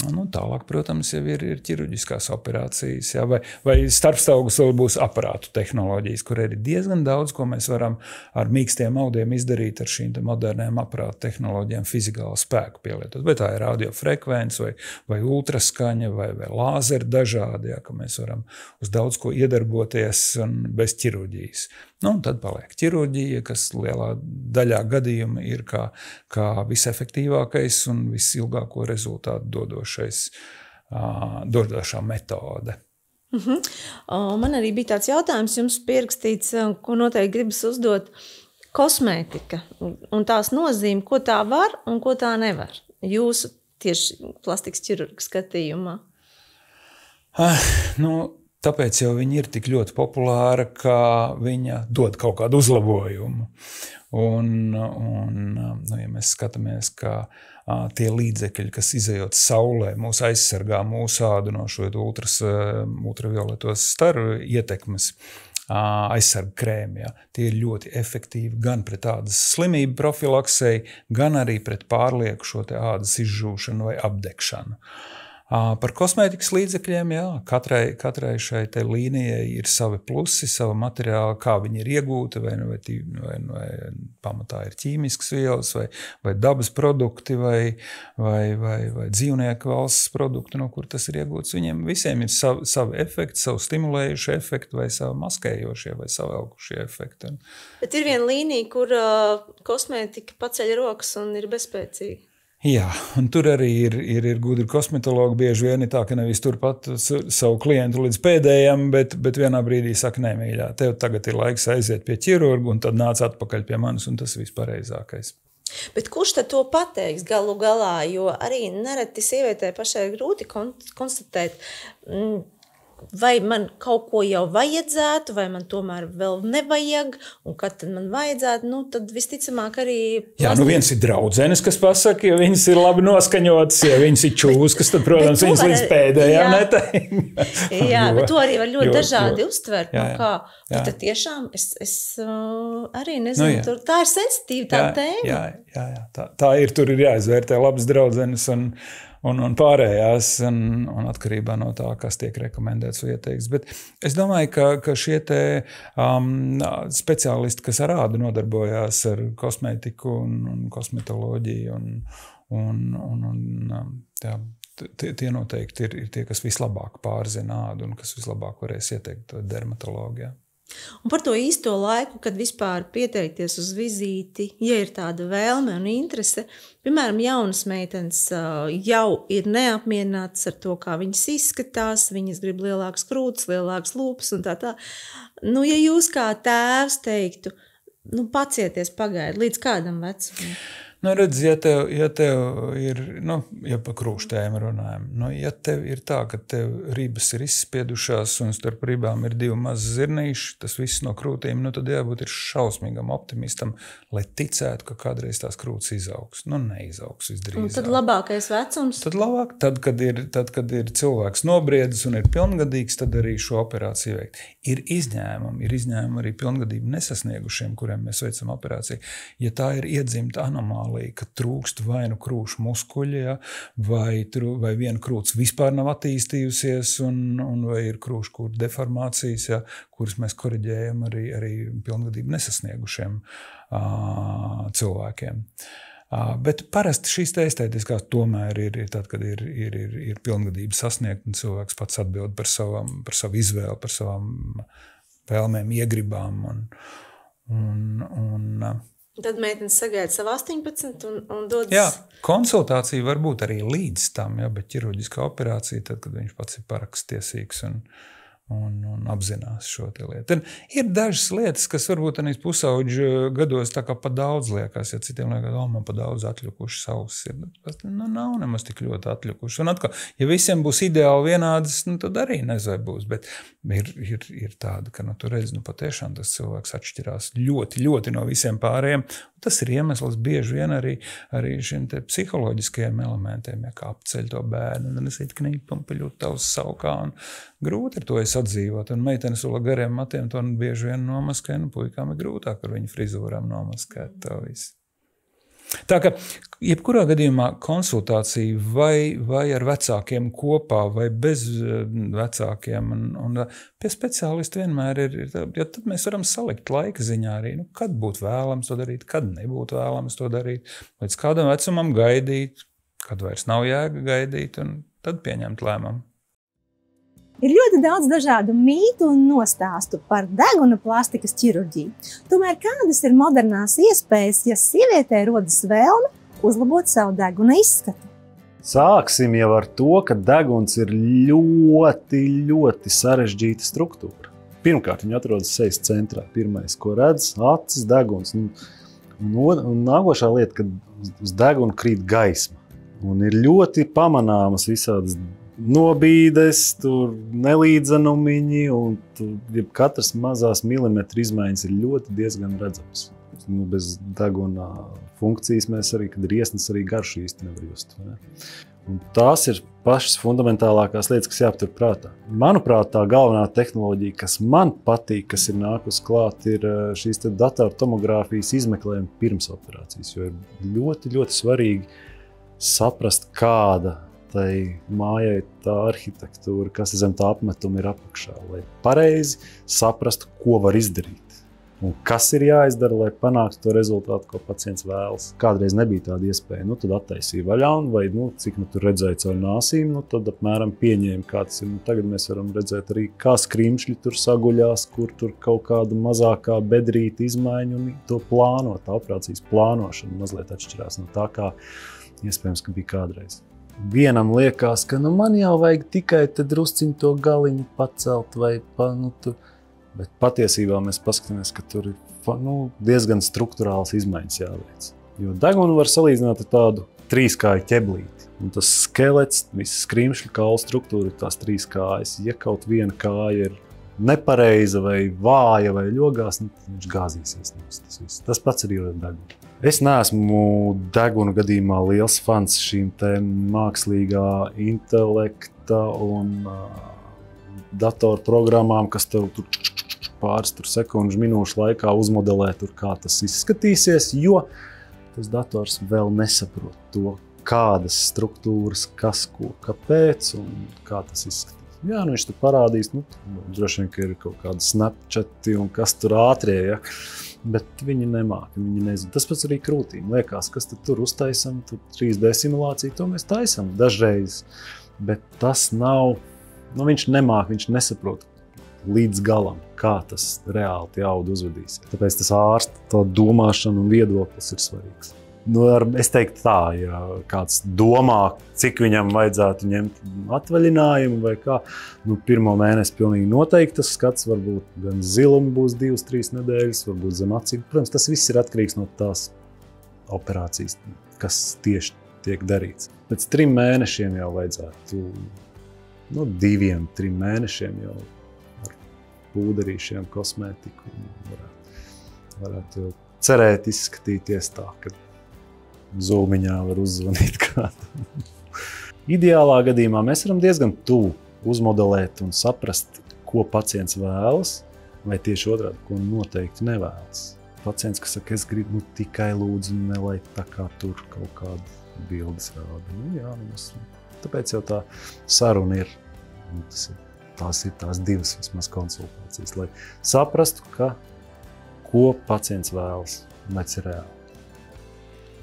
Nu, tālāk, protams, jau ir ķirurģiskās operācijas, jā, vai starpstaugus vēl būs aparātu tehnoloģijas, kur ir diezgan daudz, ko mēs varam ar mīkstiem audiem izdarīt ar šīm modernām aparātu tehnoloģijām, fizikālu spēku pielietot. Vai tā ir radiofrekvence, vai ultraskaņa, vai lāzeri dažādi, jā, ka mēs varam uz daudz ko iedarboties un bez ķirurģijas. Nu, un tad paliek ķirurģija, kas lielā daļā gadījuma ir kā visefektīvākais un visilgāko rezultātu dodošā metode. Man arī bija tāds jautājums, jums pierakstīts, ko noteikti gribas uzdot, kosmētika un tās nozīme, ko tā var un ko tā nevar. Jūsu tieši plastikas ķirurga skatījumā. Tāpēc jau viņa ir tik ļoti populāra, ka viņa dod kaut kādu uzlabojumu. Ja mēs skatāmies, ka tie līdzekļi, kas izejot saulē, mūs aizsargā mūsu ādu no šo ultravioletos staru ietekmes, aizsarga krēmi, tie ir ļoti efektīvi gan pret tādas slimību profilaksei, gan arī pret pārlieku šo te ādas izžūšanu vai apdegšanu. Par kosmētikas līdzekļiem, katrai šai te līnijai ir savi plusi, sava materiāla, kā viņi ir iegūti, vai pamatā ir ķīmisks vielas, vai dabas produkti, vai dzīvnieku valsts produkti, no kur tas ir iegūts. Viņiem visiem ir savi efekti, savu stimulējuši efekti, vai savu maskējošie, vai savelkušie efekti. Bet ir viena līnija, kur kosmētika paceļ rokas un ir bezspēcīga. Jā, un tur arī ir gudri kosmetologi, bieži vien ir tā, ka nevis turpat savu klientu līdz pēdējam, bet vienā brīdī saka, nē, mīļā, tev tagad ir laiks aiziet pie ķirurga, un tad nāc atpakaļ pie manis, un tas ir vispareizākais. Bet kurš tad to pateiks galu galā, jo arī nereti sievietē pašai grūti konstatēt, vai man kaut ko jau vajadzētu, vai man tomēr vēl nevajag, un kad tad man vajadzētu, tad visticamāk arī... Jā, viens ir draudzenes, kas pasaka, ja viņas ir labi noskaņotas, ja viņas ir čūskas, tad, protams, viņas līdz pēdējām neteikti. Jā, bet to arī var ļoti dažādi uztvert. Tad tiešām es arī nezinu, tā ir sensitīva tā tēma. Jā, tā ir, tur ir jāizvērtē labas draudzenes un pārējās, un atkarībā no tā, kas tiek rekomendēts vai ieteikts. Bet es domāju, ka šie te speciālisti, kas ar ādu nodarbojās ar kosmētiku un kosmetoloģiju, tie noteikti ir tie, kas vislabāk pārzina ādu un kas vislabāk varēs ieteikt dermatologijā. Un par to īsto laiku, kad vispār pieteikties uz vizīti, ja ir tāda vēlme un interese, piemēram, jaunas meitenes jau ir neapmierinātas ar to, kā viņas izskatās, viņas grib lielākas krūtis, lielākas lūpas un tā. Ja jūs kā tēvs teiktu, pacieties pagaidi, līdz kādam vecumam? Redz, ja tev ir, ja pa krūštēm runājam, ja tev ir tā, ka tev ribas ir izspiedušās un starp ribām ir divi mazi zirnīši, tas viss no krūtīm, tad jābūt ir šausmīgam optimistam, lai ticētu, ka kādreiz tās krūtis izaugs. Neizaugs visdrīzāk. Un tad labākais vecums? Tad labāk, tad, kad ir cilvēks nobriedzis un ir pilngadīgs, tad arī šo operāciju veikt. Ir izņēmumi arī pilngadību nesasniegušiem, kuriem mēs veicam operāciju. Ja tā ir iedzimta anomālija, ka trūkst vai krūšu muskuļi, vai viena krūts vispār nav attīstījusies, un vai ir krūšu deformācijas, kuras mēs koriģējam arī pilngadību nesasniegušiem cilvēkiem. Bet parasti šīs estētiskās tomēr ir tad, kad ir pilngadība sasniegta, un cilvēks pats atbild par savu izvēli, par savām vēlmēm, iegribām. Tad meitenes sagaida savu 18 un dodas... Jā, konsultācija var būt arī līdz tam, bet ķirurģiskā operācija, tad, kad viņš pats ir parakstiesīgs un apzinās šo te lietu. Ir dažas lietas, kas varbūt anīs pusauģu gados tā kā pa daudz liekas, ja citiem liekas, man pa daudz atļukušas ausis ir. Nav nemaz tik ļoti atļukušas. Un atkal, ja visiem būs ideāli vienādas, tad arī nezvai būs, bet ir tāda, ka tu redzi, patiešām tas cilvēks atšķirās ļoti, ļoti no visiem pārējiem. Tas ir iemesls bieži vien arī šiem te psiholoģiskajiem elementiem, kā apceļ to bērnu, un es itknīt pampeļot tavs saukā, un grūti ar to atdzīvot, un meitenes vēl gariem matiem to bieži vien nomaskē, puikām ir grūtāk ar viņu frizūrām nomaskēt to visu. Tā ka jebkurā gadījumā konsultācija vai ar vecākiem kopā, vai bez vecākiem, un pie speciālista vienmēr ir, jo tad mēs varam salikt laika ziņā arī, kad būtu vēlams to darīt, kad nebūtu vēlams to darīt, līdz kādam vecumam gaidīt, kad vairs nav jēga gaidīt, un tad pieņemt lēmumu. Ir ļoti daudz dažādu mītu un nostāstu par deguna plastikas ķirurģiju. Tomēr kādas ir modernās iespējas, ja sievietē rodas vēlme uzlabot savu deguna izskatu? Sāksim jau ar to, ka deguns ir ļoti sarežģīta struktūra. Pirmkārt, viņa atrodas sejas centrā. Pirmais, ko redz, acis, deguns. Un nākošā lieta, kad uz deguna krīt gaisma. Un ir ļoti pamanāmas visādas nobīdes, tur nelīdzenumiņi, un katras mazās milimetra izmaiņas ir diezgan redzams. Bez deguna funkcijas mēs arī, kad ir iesnas, arī garšu īsti nevar just. Ne? Un tās ir pašas fundamentālākās lietas, kas jāaptur prātā. Manuprāt, tā galvenā tehnoloģija, kas man patīk, kas ir nākus klāt, ir šīs datortomogrāfijas izmeklējumi pirms operācijas, jo ir ļoti svarīgi saprast, kāda tai mājai tā arhitektūra, kas zem tā apmetuma ir apakšā, lai pareizi saprastu, ko var izdarīt. Un kas ir jāizdara, lai panāktu to rezultātu, ko pacients vēlas. Kādreiz nebija tāda iespēja, tad attaisīja vaļā, vai cik tur redzēja caur nāsīm, tad apmēram pieņēma, kā tas ir. Tagad mēs varam redzēt arī, kā skrimšļi tur saguļās, kur tur kaut kāda mazākā bedrīta izmaiņa un to plānot. Tā operācijas plānošana mazliet atšķirās no tā, kā iespējams, ka bija kādreiz. Vienam liekas, ka man jau vajag tikai drusciņu to galiņu pacelt, bet patiesībā mēs paskatāmies, ka tur ir diezgan strukturāls izmaiņas jāveic. Jo degunu var salīdzināt ar tādu trīskāju ķeblīti. Un tas skelets, visa skrimšļa kaula struktūra ir tās trīs kājas. Ja kaut viena kāja ir nepareiza vai vāja vai ļogās, viņš gāzīsies. Tas pats arī ir deguna. Es neesmu deguna gadījumā liels fans šīm mākslīgā intelekta un datorprogrammām, kas tev pāris sekundžu minūšu laikā uzmodelē, kā tas izskatīsies, jo tas dators vēl nesaprot to, kādas struktūras, kas, ko, kāpēc un kā tas izskatīs. Jā, viņš tur parādīs, droši vien, ka ir kaut kādi Snapchati un kas tur ātrie, ja? Bet viņi nemāka, viņi nezina. Tas pats arī krūtīm. Liekas, kas tur uztaisam, tur 3D simulāciju, to mēs taisam dažreiz. Bet tas nav, viņš nemāka, viņš nesaprot līdz galam, kā tas reāli tie audi uzvedīs. Tāpēc tas ārsta, tā domāšana un viedoklis ir svarīgs. Es teiktu tā, ja kāds domā, cik viņam vajadzētu ņemt atvaļinājumu vai kā, pirmo mēnesi pilnīgi noteikti tas skats, varbūt gan zilumi būs 2-3 nedēļas, varbūt zem acīm. Protams, tas viss ir atkarīgs no tās operācijas, kas tieši tiek darīts. Pēc 3 mēnešiem jau vajadzētu, 2-3 mēnešiem jau ar pūderīšiem, kosmētiku varētu jau cerēt izskatīties tā, ka Zūmiņā var uzzvanīt kādu. Ideālā gadījumā mēs varam diezgan tuvu uzmodelēt un saprast, ko pacients vēlas, vai tieši otrādi, ko noteikti nevēlas. Pacients, kas saka, es gribu tikai lūdzu, nelai tā kā tur kaut kādu bildes rāda. Tāpēc jau tā saruna ir. Tās ir tās divas vismaz konsultācijas, lai saprastu, ko pacients vēlas, vai tas ir reāli.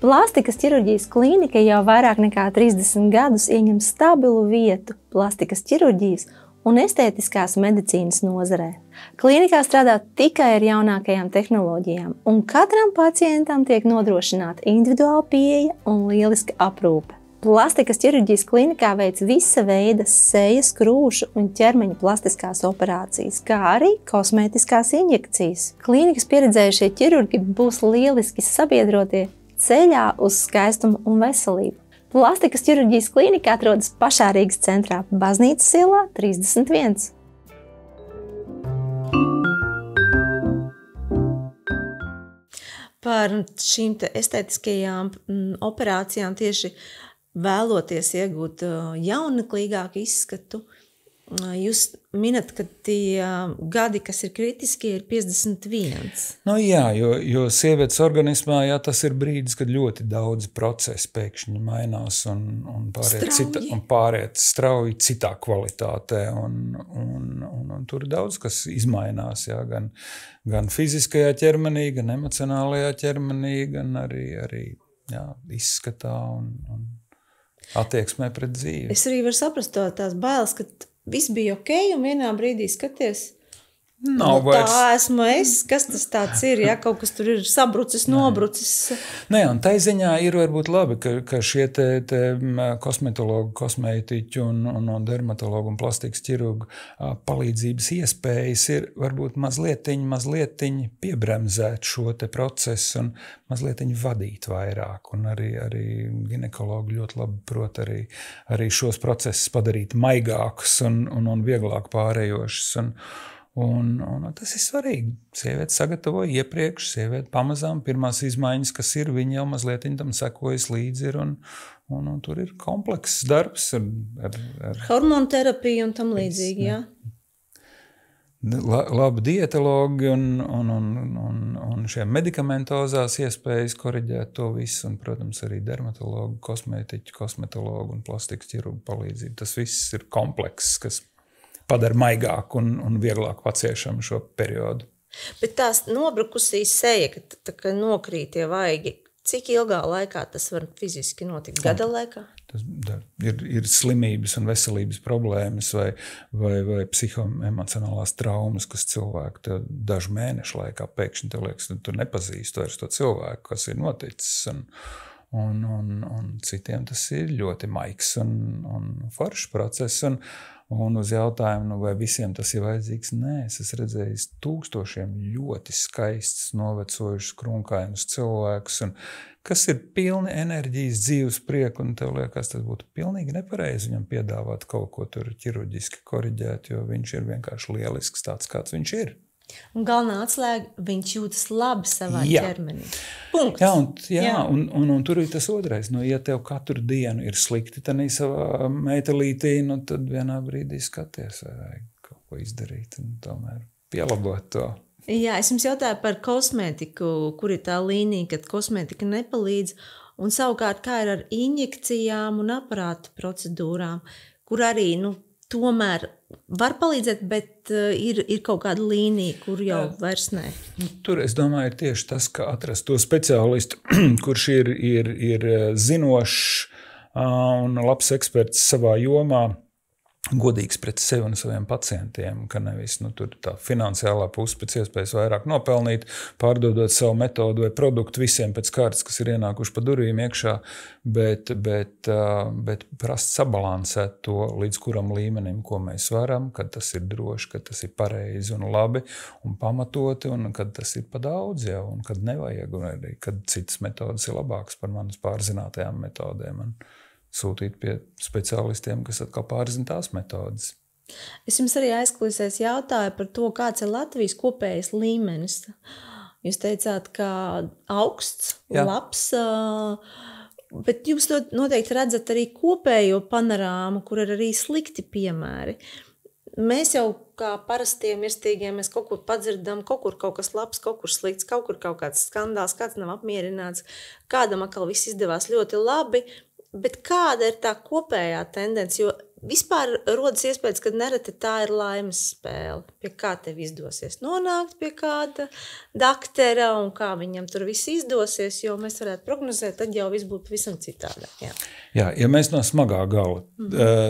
Plastikas ķirurģijas klīnika jau vairāk nekā 30 gadus ieņem stabilu vietu plastikas ķirurģijas un estētiskās medicīnas nozarē. Klīnikā strādā tikai ar jaunākajām tehnoloģijām, un katram pacientam tiek nodrošināta individuāla pieeja un lieliska aprūpe. Plastikas ķirurģijas klīnikā veic visa veida sejas, krūšu un ķermeņa plastiskās operācijas, kā arī kosmētiskās injekcijas. Klīnikas pieredzējušie ķirurgi būs lieliski sabiedrotie ceļā uz skaistumu un veselību. Plastikas ķirurģijas klīnika atrodas pašā Rīgas centrā, Baznīcas ielā 31. Par šīm estētiskajām operācijām tieši vēloties iegūt jauneklīgāku izskatu, Jūs minat, ka tie gadi, kas ir kritiskie, ir 51. Nu, jā, jo sievietes organismā tas ir brīdis, kad ļoti daudz procesi pēkšņi mainās un pāriet strauji citā kvalitātē. Un tur ir daudz, kas izmainās, jā, gan fiziskajā ķermenī, gan emocionālajā ķermenī, gan arī jā, izskatā un attieksmē pret dzīvi. Es arī varu saprast tās bailes, ka viss bija ok, un vienā brīdī skaties, tā esmu es, kas tas tāds ir, ja kaut kas tur ir sabrucis, nobrucis. Nē, un tai ziņā ir varbūt labi, ka šie te kosmetologu, kosmētiķu un dermatologu un plastikas ķirurgu palīdzības iespējas ir varbūt mazlietiņi piebremzēt šo te procesu un mazlietiņi vadīt vairāk. Un arī ginekologi ļoti labi prot arī šos procesus padarīt maigākus un vieglāk pārējošus. Un tas ir svarīgi. Sieviete sagatavoja iepriekš, sieviete pamazām pirmās izmaiņas, kas ir, viņa jau mazliet tam sekojas līdzi ir, un tur ir komplekss darbs ar hormonu terapiju un tam līdzīgi, jā. Labi dietologi un šie medikamentozās iespējas koriģēt to visu, un, protams, arī dermatologu, kosmētiķu, kosmetologu un plastikas ķirurgu palīdzību. Tas viss ir komplekss, kas padara maigāk un vieglāk paciešam šo periodu. Bet tās nobrukusī seja, ka nokrīt tie vaigi, cik ilgā laikā tas var fiziski notikt? Gada laikā? Tas ir slimības un veselības problēmas vai psihoemocionālās traumas, kas cilvēku dažu mēnešu laikā pēkšņi tev liekas, tu nepazīsti vairs to cilvēku, kas ir noticis. Un citiem tas ir ļoti maigs un foršs process. Un uz jautājumu, vai visiem tas ir vajadzīgs, nē, es esmu redzējis tūkstošiem ļoti skaistus, novecojušus, krunkainus cilvēkus, kas ir pilni enerģijas, dzīves prieku, un tev liekas, tas būtu pilnīgi nepareizi viņam piedāvāt kaut ko tur ķirurģiski koriģēt, jo viņš ir vienkārši lielisks tāds, kāds viņš ir. Un galvenā atslēga, viņš jūtas labi savā ķermenī. Punkts. Jā, un tur ir tas otrais. Ja tev katru dienu ir slikti tanī savā meitelītī, tad vienā brīdī skaties, vai vajag kaut ko izdarīt un tomēr pielabot to. Jā, es jums jautāju par kosmētiku, kur ir tā līnija, kad kosmētika nepalīdz, un savukārt kā ir ar injekcijām un aparātu procedūrām, kur arī, tomēr var palīdzēt, bet ir kaut kāda līnija, kur jau vairs nē. Tur, es domāju, ir tieši tas, ka atrast to speciālistu, kurš ir zinošs un labs eksperts savā jomā, godīgs pret sevi un saviem pacientiem, ka nevis tur tā finansiālā puse pēc iespējas vairāk nopelnīt, pārdodot savu metodu vai produktu visiem pēc kārtas, kas ir ienākuši pa durvīm iekšā, bet prast sabalansēt to līdz kuram līmenim, ko mēs varam, kad tas ir droši, kad tas ir pareizi un labi un pamatoti, un kad tas ir pa daudz jau, un kad nevajag, un arī kad citas metodas ir labākas par manas pārzinātajām metodēm. Sūtīt pie speciālistiem, kas atkal pārzina tās metodas. Es jums arī aizkulisēs jautāju par to, kāds ir Latvijas kopējais līmenis. Jūs teicāt, ka augsts, labs, bet jūs noteikti redzat arī kopējo panorāmu, kur ir arī slikti piemēri. Mēs jau kā parastie mirstīgie, mēs kaut kur padzirdam, kaut kas labs, kaut kur slikts, kaut kur kaut kāds skandāls, kāds nav apmierināts, kādam atkal viss izdevās ļoti labi. Bet kāda ir tā kopējā tendence? Jo vispār rodas iespējas, ka nereti tā ir laimes spēle. Pie kā tev izdosies nonākt pie kāda daktera un kā viņam tur viss izdosies, jo mēs varētu prognozēt, tad jau viss būtu pavisam citādāk. Jā, ja mēs no smagā gala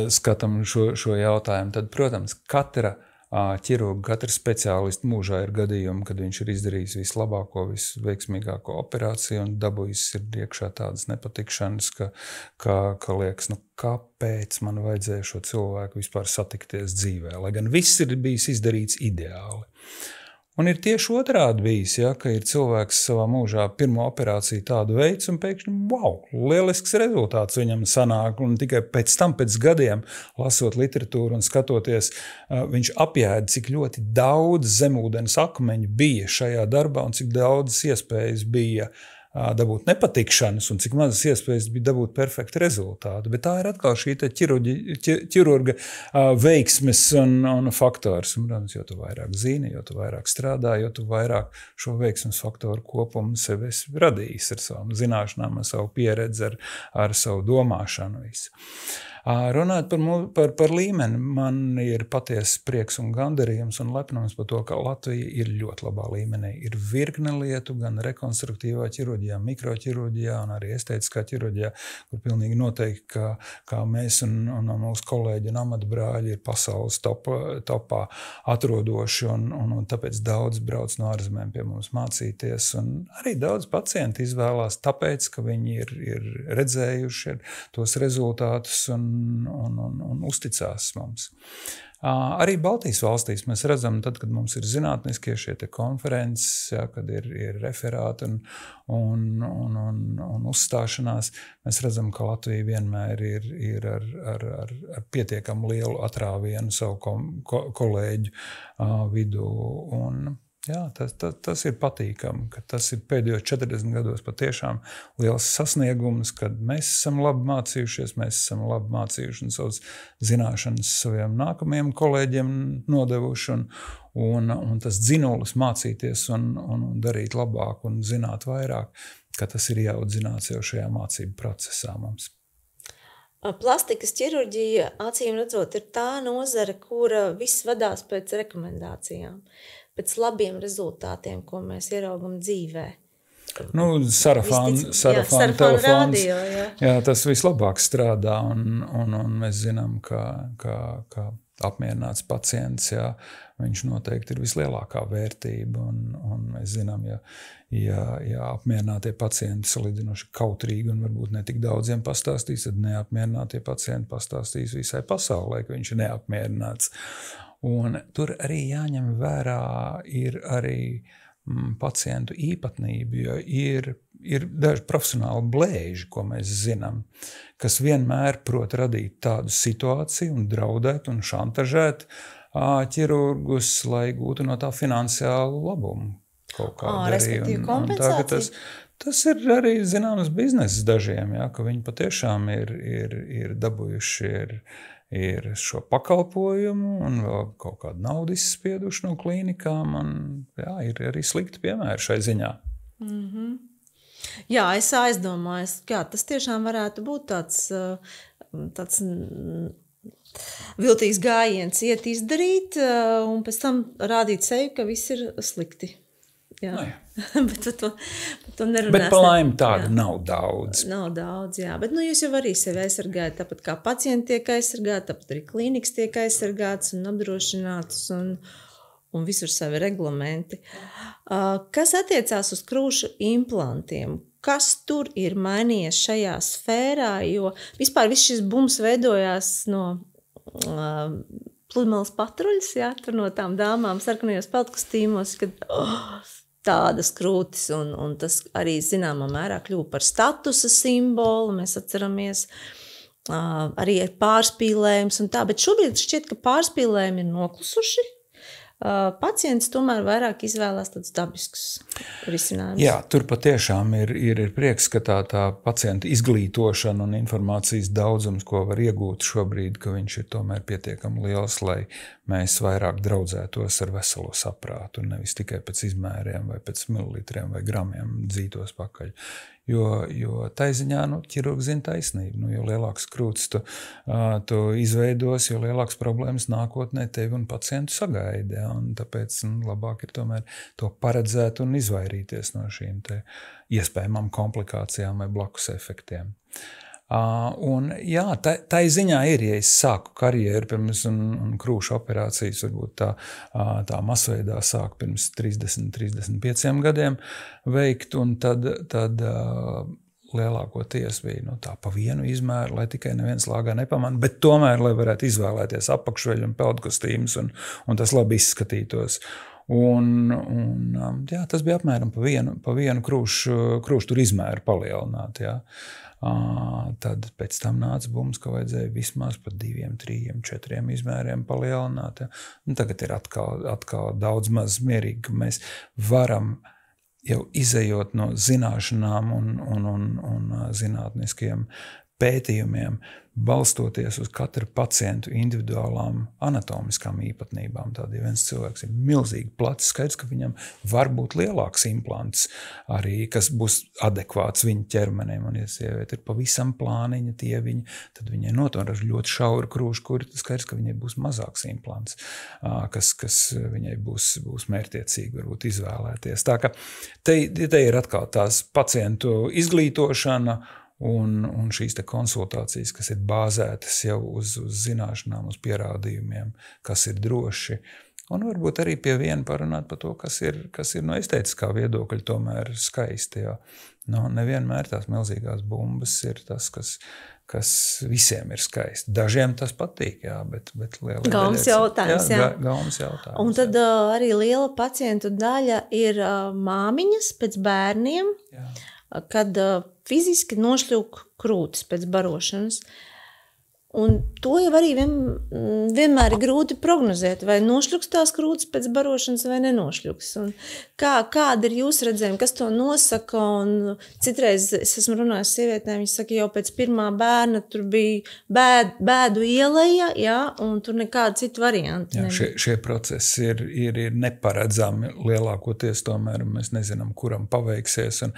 skatām šo jautājumu, tad, protams, katra ķirurga, katra speciālista mūžā ir gadījumi, kad viņš ir izdarījis vislabāko, visveiksmīgāko operāciju un dabūjis ir iekšā tādas nepatikšanas, ka liekas, kāpēc man vajadzēja šo cilvēku vispār satikties dzīvē, lai gan viss ir bijis izdarīts ideāli. Un ir tieši otrādi bijis, ka ir cilvēks savā mūžā pirmo operāciju tādu veids un pēkšņi, lielisks rezultāts viņam sanāk. Un tikai pēc tam, pēc gadiem, lasot literatūru un skatoties, viņš apjēda, cik ļoti daudz zemūdens akmeņu bija šajā darbā un cik daudz iespējas bija dabūt nepatikšanas un cik mazas iespējas bija dabūt perfektu rezultātu. Bet tā ir atkal šī ķirurga veiksmes un faktors. Un, protams, jo tu vairāk zini, jo tu vairāk strādā, jo tu vairāk šo veiksmes faktoru kopumu sev esi radījis ar savām zināšanām, ar savu pieredzi, ar savu domāšanu visu. Runāt par līmeni, man ir patiesi prieks un gandarījums un lepnums par to, ka Latvija ir ļoti labā līmenī. Ir virkne lietu gan rekonstruktīvā ķirurģijā, mikroķirurģijā un arī estētiskā ķirurģijā, kur pilnīgi noteikti, kā mēs un mūsu kolēģi un amatbrāļi ir pasaules topā atrodoši un tāpēc daudz brauc no ārzemēm pie mums mācīties. Un arī daudz pacienti izvēlās tāpēc, ka viņi ir redzējuši tos rezultātus un uzticās mums. Arī Baltijas valstīs mēs redzam, tad, kad mums ir zinātniskie šie te konferences, kad ir referāti un uzstāšanās, mēs redzam, ka Latvija vienmēr ir ar pietiekam lielu atrāvienu savu kolēģu vidū. Un jā, tas ir patīkami, ka tas ir pēdējo 40 gados patiešām liels sasniegums, kad mēs esam labi mācījušies, mēs esam labi mācījuši un savas zināšanas saviem nākamajiem kolēģiem nodevuši un tas dzinulis mācīties un darīt labāk un zināt vairāk, ka tas ir jāaudzināts jau šajā mācību procesā mums. Plastikas ķirurģija, acīm redzot, ir tā nozare, kura viss vadās pēc rekomendācijām, pēc labiem rezultātiem, ko mēs ieraugam dzīvē. Sarafāna telefons, jā, tas vislabāk strādā un mēs zinām, ka apmierināts pacients, jā, viņš noteikti ir vislielākā vērtība un mēs zinām, ja apmierinātie pacienti salīdzinoši kautrīgi un varbūt ne tik daudziem pastāstīs, tad neapmierinātie pacienti pastāstīs visai pasaulē, ka viņš ir neapmierināts. Un tur arī jāņem vērā ir arī pacientu īpatnība, jo ir daži profesionāli blēži, ko mēs zinām, kas vienmēr prot radīt tādu situāciju un draudēt un šantažēt ķirurgus, lai gūtu no tā finansiālu labumu kaut kādu arī. Respektīvi kompensāciju. Tas ir arī zināms bizness dažiem, jā, ka viņi patiešām ir dabūjuši ir šo pakalpojumu un vēl kaut kādu naudu izspieduši no klīnikām. Un, jā, ir arī slikti piemēri šai ziņā. Mm-hmm. Jā, es aizdomājos, ka tas tiešām varētu būt tāds viltīgs gājiens iet izdarīt un pēc tam rādīt sevi, ka viss ir slikti. Jā. Bet to nerunās. Bet pa laimi tāda nav daudz. Nav daudz, jā. Bet jūs jau arī sevi aizsargājat, tāpat kā pacienti tiek aizsargāti, tāpat arī klīnikas tiek aizsargāts un apdrošināts un visur savi reglamenti. Kas attiecās uz krūšu implantiem? Kas tur ir mainījies šajā sfērā? Jo vispār viss šis bums veidojās no pludmales patruļas, jā, tur no tām dāmām sarkanajos peltkostīmos, kad tādas krūtis, un tas arī zināmā mērā kļuva par statusa simbolu, mēs atceramies arī ar pārspīlējums un tā, bet šobrīd šķiet, ka pārspīlējumi ir noklusuši. Pacients tomēr vairāk izvēlās tādus dabiskus risinājumus. Jā, tur patiešām ir prieks, ka tā pacienta izglītošana un informācijas daudzums, ko var iegūt šobrīd, ka viņš ir tomēr pietiekami liels, lai mēs vairāk draudzētos ar veselo saprātu un nevis tikai pēc izmēriem vai pēc mililitriem vai gramiem dzītos pakaļ. Jo tai ziņā ķirurgs zina taisnību. Jo lielāks krūtis tu izveidos, jo lielāks problēmas nākotnē tevi un pacientu sagaida. Un tāpēc labāk ir tomēr to paredzēt un izvairīties no šīm te iespējamām komplikācijām vai blakus efektiem. Un jā, tai ziņā ir, ja es sāku karjeru pirms un krūšu operācijas, varbūt tā masveidā sāku pirms 30-35 gadiem veikt, un tad lielākoties bija tā pa vienu izmēru, lai tikai neviens lāgā nepamana, bet tomēr, lai varētu izvēlēties apakšveļu un peltkostīmus, un tas labi izskatītos. Jā, tas bija apmēram pa vienu krūšu tur izmēru palielināt, jā. Tad pēc tam nāca bums, ka vajadzēja vismaz pa 2, 3, 4 izmēriem palielināt. Ja. Tagad ir atkal daudz maz mierīgi, ka mēs varam jau izejot no zināšanām un zinātniskiem pētījumiem, balstoties uz katru pacientu individuālām anatomiskām īpatnībām. Tādēļ viens cilvēks ir milzīgi plats, skaidrs, ka viņam var būt lielāks implants arī, kas būs adekvāts viņa ķermenim. Un, ja sieviete ir pavisam plāniņa tieviņa, tad viņai notur ar ļoti šauru krūšu, kur skaidrs, ka viņai būs mazāks implants, kas viņai būs mērķtiecīgi varbūt izvēlēties. Tā ka te ir atkal tās pacientu izglītošana, un šīs te konsultācijas, kas ir bāzētas jau uz zināšanām, uz pierādījumiem, kas ir droši. Un varbūt arī pie viena parunāt par to, kas ir no estētiskā viedokļa tomēr skaisti. Jo nevienmēr tās milzīgās bumbas ir tas, kas visiem ir skaisti. Dažiem tas patīk, jā, bet lielai Gaumas jautājums, jā. Gaumas jautājums. Un tad arī liela pacientu daļa ir māmiņas pēc bērniem, jā. Kad fiziski nošļūk krūtis pēc barošanas. Un to jau arī vienmēr ir grūti prognozēt, vai nošļuks tās krūtis pēc barošanas vai nenošļuks. Un kāda ir jūsu redzējuma, kas to nosaka? Un citreiz es esmu runājis sievietēm, viņi saka, jau pēc pirmā bērna tur bija bēdu ieleja, jā, un tur nekāda cita varianta. Jā, šie procesi ir neparedzami lielākoties tomēr, un mēs nezinām, kuram paveiksies. Un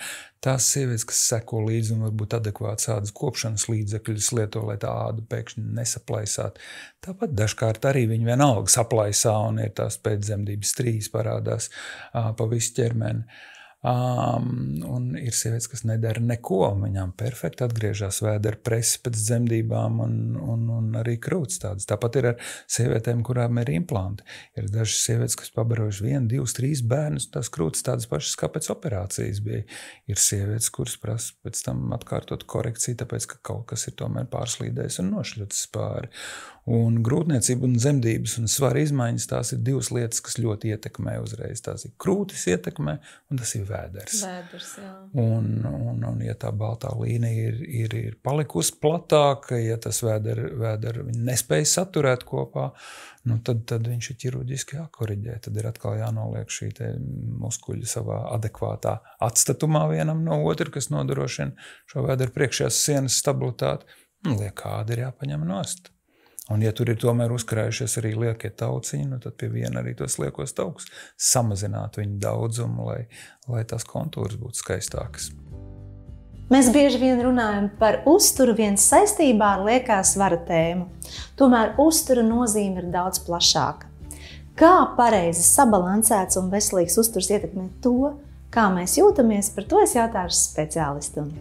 tās sievietes, kas seko līdzi un varbūt adekvāts ādas kopšanas līdzekļus lieto, lai tā āda pēkšņi nesaplaisāt. Tāpat dažkārt arī viņi vienalga saplaisā un ir tās pēcdzemdības strīs parādās pa visu ķermeni. Un ir sievietes, kas nedara neko, viņām perfekti atgriežas vēdera presi pēc dzemdībām un arī krūtis tādas. Tāpat ir ar sievietēm, kurām ir implanti. Ir dažas sievietes, kas pabarojuši 1, 2, 3 bērnus, tās krūtis tādas pašas kā pēc operācijas bija. Ir sievietes, kuras prasa pēc tam atkārtot korekciju, tāpēc, ka kaut kas ir tomēr pārslīdējis un nošļucis pāri. Un grūtniecība un dzemdības un svara izmaiņas, tās ir divas lietas, kas ļoti ietekmē uzreiz. Tās ir krūtis ietekmē un tas ir vēders. Vēders, jā. Un ja tā baltā līnija ir palikusi platāka, ja tas vēderu nespēja saturēt kopā, tad viņš ir ķirurģiski jākoriģē. Tad ir atkal jānoliek šī te muskuļi savā adekvātā atstatumā vienam no otra, kas nodrošina šo vēderu priekšējās sienas stabilitāti. Liek āda ir jāpaņem nost. Un ja tur ir tomēr uzkrājušies arī liekie tauciņi, tad pie viena arī tos liekos taukus samazināt viņu daudzumu, lai tās kontūras būtu skaistākas. Mēs bieži vien runājam par uzturu viens saistībā ar liekā svara tēmu. Tomēr uztura nozīme ir daudz plašāka. Kā pareizi sabalansēts un veselīgs uzturs ietekmē to, kā mēs jūtamies, par to es jautāšu speciālistam.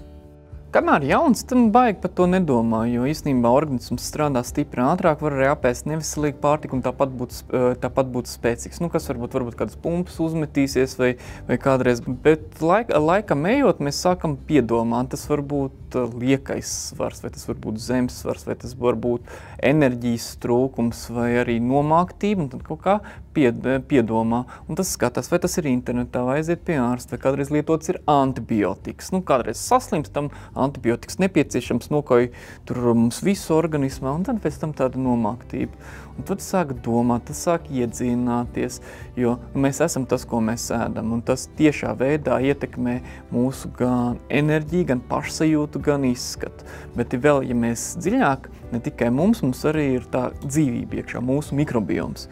Kamēr jauns, tad baigi par to nedomā, jo īstenībā organisms strādā stipri ātrāk, var arī apēst neveselīgu pārtiku un tāpat būt spēcīgs. Kas varbūt kādas pumpas uzmetīsies vai kādreiz. Bet laikam ejot, mēs sākam piedomāt, tas var būt liekais svars, vai tas var būt zemes svars, vai tas var būt enerģijas trūkums, vai arī nomāktība, un tad kaut kā piedomā. Un tas skatās, vai tas ir internetā, vai aiziet pie ārsta, vai kādreiz lietots ir antibiotikas. Kādreiz saslimstam, antibiotikas nepieciešams, nokauj tur mums visu organismā, un tad pēc tam tāda nomāktība. Un tad sāk domāt, tas sāk iedzīvināties, jo mēs esam tas, ko mēs ēdam, un tas tiešā veidā ietekmē mūsu gan enerģiju, gan pašsajūtu, gan izskatu. Bet vēl, ja mēs dziļāk, ne tikai mums arī ir tā dzīvība iekšā, mūsu mikrobioms.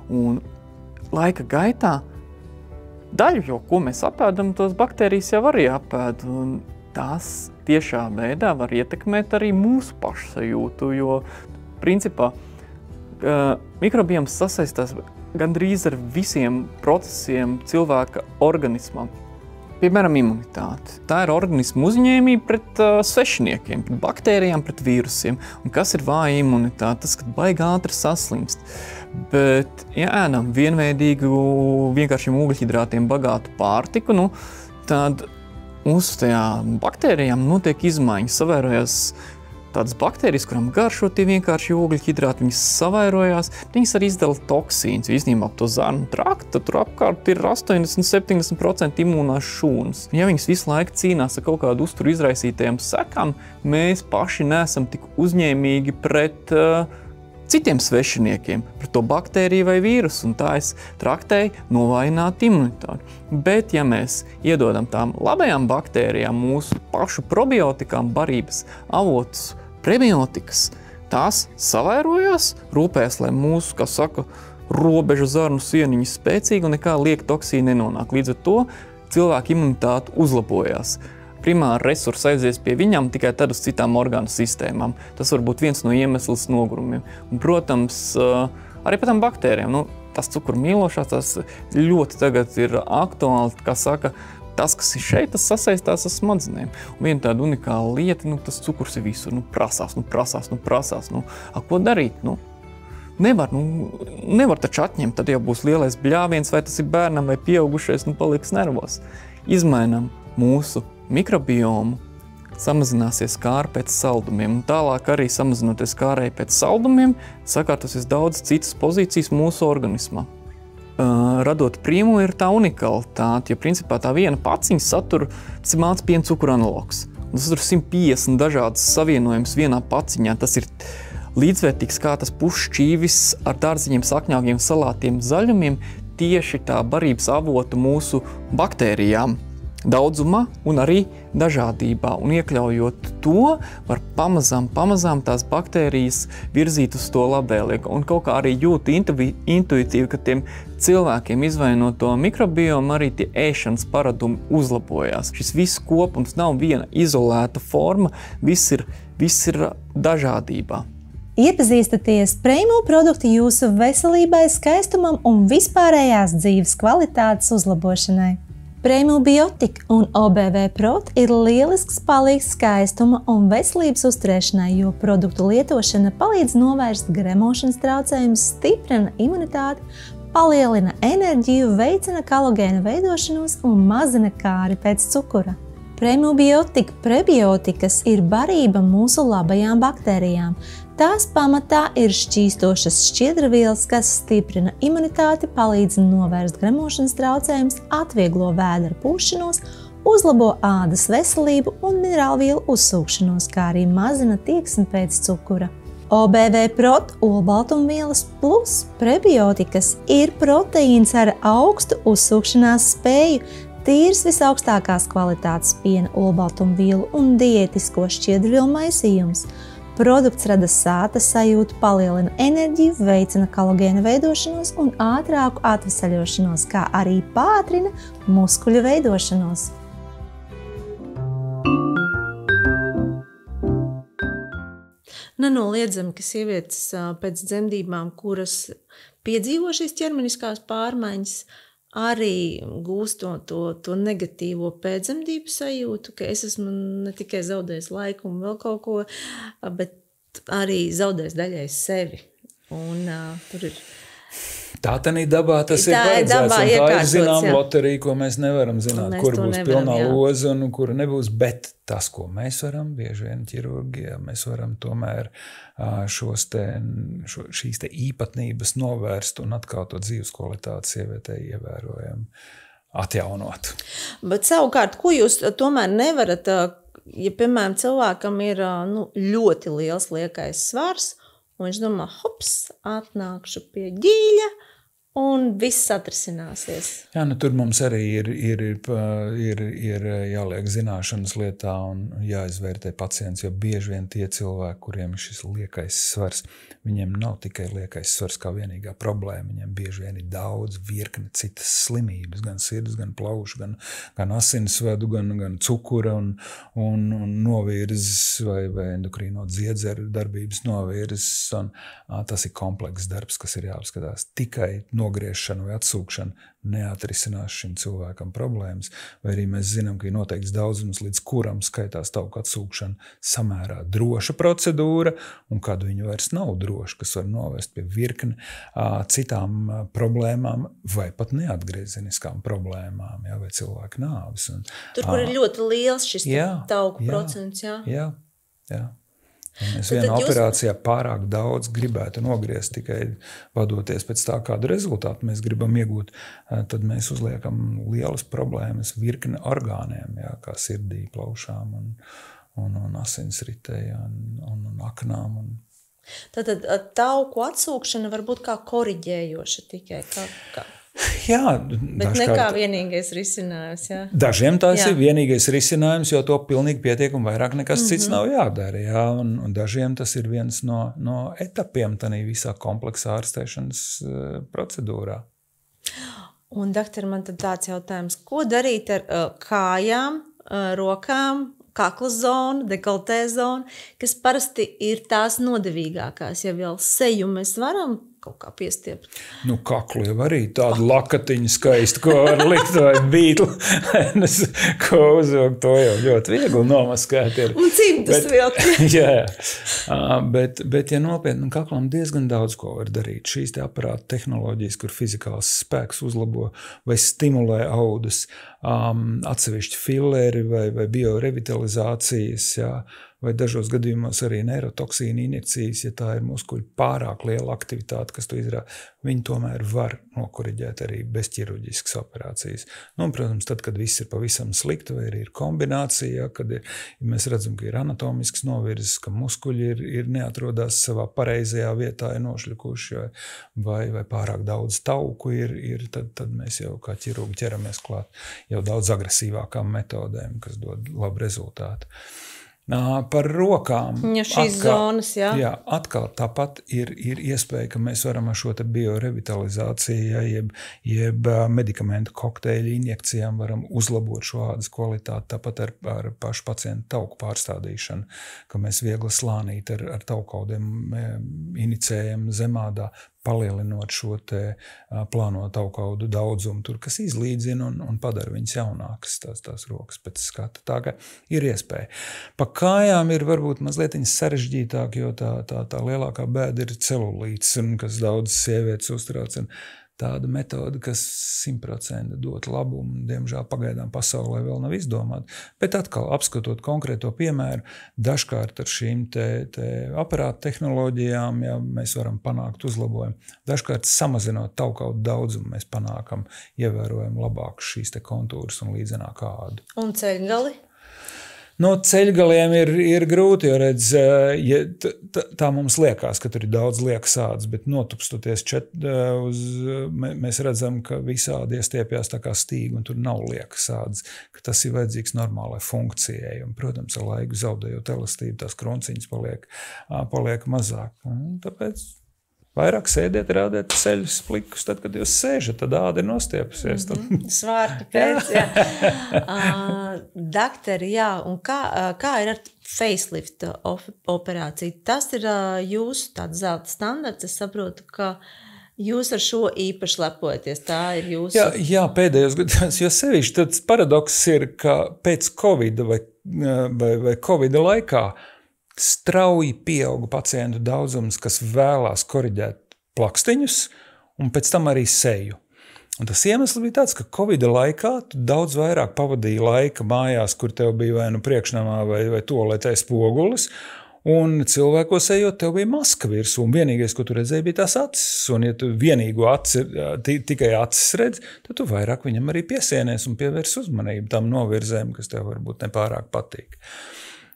Un laika gaitā daļu, jo ko mēs apēdam, tos baktērijas jau arī apēd, un tās tiešā veidā var ietekmēt arī mūsu pašsajūtu, jo principā mikrobioms sasaistās gandrīz ar visiem procesiem cilvēka organismā. Piemēram, imunitāte. Tā ir organisma uzņēmība pret svešiniekiem, pret baktērijām, pret vīrusiem. Un kas ir vāja imunitāte? Tas, kad baigi ātri saslimst. Bet, ja ēdam vienveidīgu, vienkāršiem ūgļhidrātiem bagātu pārtiku, tad mūsu tajā baktērijām notiek izmaiņas, savērojās tādas baktērijas, kurām garšo tie vienkārši ūgļhidrāti, viņas savairojās, viņas arī izdala toksīns, jo īstenībā to zarnu trakta, tur apkārt ir 80–70% imūnās šūnas. Ja viņas visu laiku cīnās ar kaut kādu uzturu izraisītajām sekām, mēs paši neesam tik uzņēmīgi pret citiem svešiniekiem, pret to baktēriju vai vīrusu, un tā es traktēju novājināt imunitāti. Bet, ja mēs iedodam tām labajām baktērijām, mūsu pašu probiotikām barības avotus, prebiotikas, tās savērojās, rūpēs, lai mūsu, kā saka, robežu zarnu sieniņas spēcīgi un nekā lieka toksīna nenonāk. Līdz ar to cilvēka imunitāte uzlabojās. Primāri resursi aizies pie viņām tikai tad uz citām orgānu sistēmām. Tas var būt viens no iemesls nogurumiem. Un, protams, arī par tām baktērijām. Tas cukurmīlošās, tas ļoti tagad ir aktuāli, kā saka, tas, kas ir šeit, tas sasaistās ar smadzenēm. Un viena tāda unikāla lieta, tas cukurs ir visur, prasās. Ko darīt? Nevar taču atņemt, tad jau būs lielais bļāviens, vai tas ir bērnam vai pieaugušais, paliks nervos. Izmainām mūsu mikrobiomu, samazināsies kāra pēc saldumiem, un tālāk arī samazinoties kārai pēc saldumiem, sakārtosies daudz citas pozīcijas mūsu organismā. Radot prīmu ir tā unikalitāte, jo principā tā viena paciņa satur, tas ir māca piena cukura analogs. Tas ir 150 dažādas savienojumus vienā paciņā, tas ir līdzvērtīgs kā tas pušķīvis ar dārziņiem, sakņaugiem, salātiem, zaļumiem, tieši tā barības avotu mūsu baktērijām. Daudzumā un arī dažādībā. Un iekļaujot to, var pamazām tās baktērijas virzīt uz to labvēlīgu. Un kaut kā arī jūt intuitīvi, ka tiem cilvēkiem izvainoto mikrobiomu arī tie ēšanas paradumi uzlabojās. Šis viss kopums nav viena izolēta forma, viss ir dažādībā. Iepazīstaties Primo produkti jūsu veselībai, skaistumam un vispārējās dzīves kvalitātes uzlabošanai. Primo Biotika un OBV Prot ir lielisks palīgs skaistuma un veselības uzturēšanai, jo produktu lietošana palīdz novērst gremošanas traucējumus, stiprina imunitāti, palielina enerģiju, veicina kolagēna veidošanos un mazina kāri pēc cukura. Primo Biotika prebiotikas ir barība mūsu labajām baktērijām. Tās pamatā ir šķīstošas šķiedravielas, kas stiprina imunitāti, palīdz novērst gremošanas traucējumus, atvieglo vēdera pūšanos, uzlabo ādas veselību un minerālvielu uzsūkšanos, kā arī mazina tieksmi pēc cukura. OBV Prot olbaltumvielas plus prebiotikas ir proteīns ar augstu uzsūkšanās spēju, tīrs visaugstākās kvalitātes piena olbaltumvielu un diētisko šķiedrvielu maisījums. Produkts rada sāta sajūtu, palielina enerģiju, veicina kolagēna veidošanos un ātrāku atvesaļošanos, kā arī pātrina muskuļu veidošanos. Nenoliedzami, ka sievietes pēc dzemdībām, kuras piedzīvo šīs ķermeniskās pārmaiņas, arī gūst to negatīvo pēcdzemdību sajūtu, ka es esmu ne tikai zaudējis laiku un vēl kaut ko, bet arī zaudējis daļai sevi. Un tur ir... Tā tenī dabā tas ir paredzēts, un tā ir zinām loterija, ko mēs nevaram zināt, kur būs pilnā loze un kur nebūs, bet tas, ko mēs varam, bieži vien ķirurgijā, mēs varam tomēr šīs te īpatnības novērst un atkal to dzīves kvalitāti sievietei ievērojami atjaunot. Bet savukārt, ko jūs tomēr nevarat, ja, piemēram, cilvēkam ir ļoti liels liekais svars, un viņš domā, hops, atnākšu pie ģīļa, un viss atrisināsies. Jā, tur mums arī ir jāliek zināšanas lietā un jāizvērtē pacients, jo bieži vien tie cilvēki, kuriem ir šis liekais svars, viņiem nav tikai liekais svars kā vienīgā problēma, viņiem bieži vien ir daudz virkne citas slimības, gan sirds, gan plaušu, gan asinsvadu, gan cukura un novirzes vai endokrīno dziedzeru darbības novirzes. Tas ir komplekss darbs, kas ir jāapskatās. Tikai nogriešana vai atsūkšana neatrisinās šim cilvēkam problēmas, vai arī mēs zinām, ka ir noteikts daudzums, līdz kuram skaitās tauku atsūkšana samērā droša procedūra, un kad viņa vairs nav droša, kas var novest pie virkni citām problēmām vai pat neatgriezeniskām problēmām, vai cilvēku nāves. Tur, kur ir ļoti liels šis tauku procents, jā. Mēs vienā operācijā pārāk daudz gribētu nogriezt tikai vadoties pēc tā, kādu rezultātu mēs gribam iegūt, tad mēs uzliekam lielas problēmas virkni orgāniem, kā sirdī, plaušām un asinsritei un aknām un Tātad tauku atsūkšana var būt kā koriģējoša tikai. Jā, bet ne kā vienīgais risinājums. Jā. Dažiem tās ir vienīgais risinājums, jo to pilnīgi pietiek un vairāk nekas cits nav jādara. Jā, un dažiem tas ir viens no etapiem tādā visā kompleksā ārstēšanas procedūrā. Un, doktor, man tad tāds jautājums, ko darīt ar kājām, rokām, kakla zonu, dekoltē zonu, kas parasti ir tās nodevīgākās, ja vēl seju mēs varam kaut kā piestiept. Nu, kaklu jau arī tādu lakatiņu skaistu, ko var likt vai bītlu, ko uzvilkt, to jau ļoti viegli nomaskēt ir. Un cimtus vilkt. Jā, bet ja nopietni, kaklam diezgan daudz ko var darīt. Šīs te aparāta tehnoloģijas, kur fizikāls spēks uzlabo vai stimulē audus, atsevišķi fileri vai biorevitalizācijas, jā, vai dažos gadījumos arī neirotoksīna injekcijas, ja tā ir muskuļu pārāk liela aktivitāte, kas to izrāda, viņi tomēr var nokoriģēt arī bez ķirurģiskas operācijas. Nu, un, protams, tad, kad viss ir pavisam slikti, vai arī ir kombinācija, kad mēs redzam, ka ir anatomisks novirzes, ka muskuļi ir neatrodās savā pareizajā vietā, ir nošļukuši, vai pārāk daudz tauku ir tad mēs jau kā ķirurgi ķeramies klāt jau daudz agresīvākām metodēm, kas dod labu rezultātu. Par rokām. Ja šīs zonas, jā. Jā, atkal tāpat ir iespēja, ka mēs varam ar šo te biorevitalizāciju, jeb medikamentu kokteļu injekcijām varam uzlabot šo ādas kvalitāti, tāpat ar pašu pacientu tauku pārstādīšanu, ka mēs viegli slānīt ar taukaudiem inicējam zemādā, palielinot šo te plāno taukaudu daudzumu, tur, kas izlīdzina un padara viņas jaunākas, tās rokas pēc skata. Tā kā ir iespēja. Pa kājām ir varbūt mazliet sarežģītāk, jo tā lielākā bēda ir celulīts, kas daudzas sievietes uztrauc. Tāda metode, kas 100% dot labumu, diemžēl pagaidām pasaulē vēl nav izdomāta. Bet atkal, apskatot konkrēto piemēru, dažkārt ar šīm te aparātu tehnoloģijām, ja mēs varam panākt uzlabojumu. Dažkārt samazinot taukaudu daudzumu, mēs panākam ievērojami labāku šīs te kontūras un līdzenāku ādu. Un ceļgali? No ceļgaliem ir grūti, jo redz, tā mums liekas, ka tur ir daudz liekas ādas, bet notupstoties mēs redzam, ka visādi iestiepjās tā kā stīga un tur nav liekas ādas, ka tas ir vajadzīgs normālai funkcijai. Un, protams, ar laiku zaudējot elastību, tās krunciņas paliek mazāk. Un tāpēc vairāk sēdiet, rādēt ceļus plikus, tad, kad jūs sēžat, tad āda ir nostiepusies. Svārki pēc, jā. Daktari, jā, un kā ir ar facelift operāciju? Tas ir jūsu tāds zelta standarts, es saprotu, ka jūs ar šo īpaši lepojaties, tā ir jūsu... Jā, pēdējos gados, jo sevišķi tāds paradoks ir, ka pēc Covida vai Covida laikā strauji pieauga pacientu daudzums, kas vēlās koriģēt plakstiņus un pēc tam arī seju. Un tas iemesls bija tāds, ka Covida laikā tu daudz vairāk pavadīji laika mājās, kur tev bija vai nu priekšnamā vai toaletē spogulis, un cilvēkos ejot, tev bija maska virsū, un vienīgais, ko tu redzēji, bija tās acis. Un ja tu vienīgo tikai acis redz, tad tu vairāk viņam arī piesienies un pievērs uzmanību tām novirzēm, kas tev varbūt nepārāk patīk.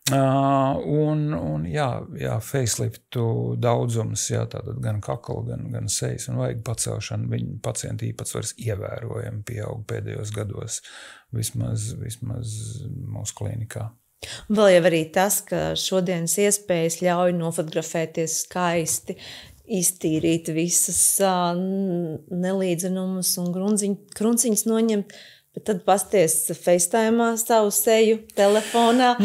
Jā, faceliftu daudzums, jā, tātad gan kakla, gan sejas un vaigu pacelšana, viņa pacienta īpatsvars ievērojami pieaug pēdējos gados, vismaz mūsu klinikā. Vēl jau arī tas, ka šodienas iespējas ļauj nofotografēties skaisti, iztīrīt visas nelīdzenumus un krunciņas noņemt. Bet tad pasties FaceTime savu seju telefonā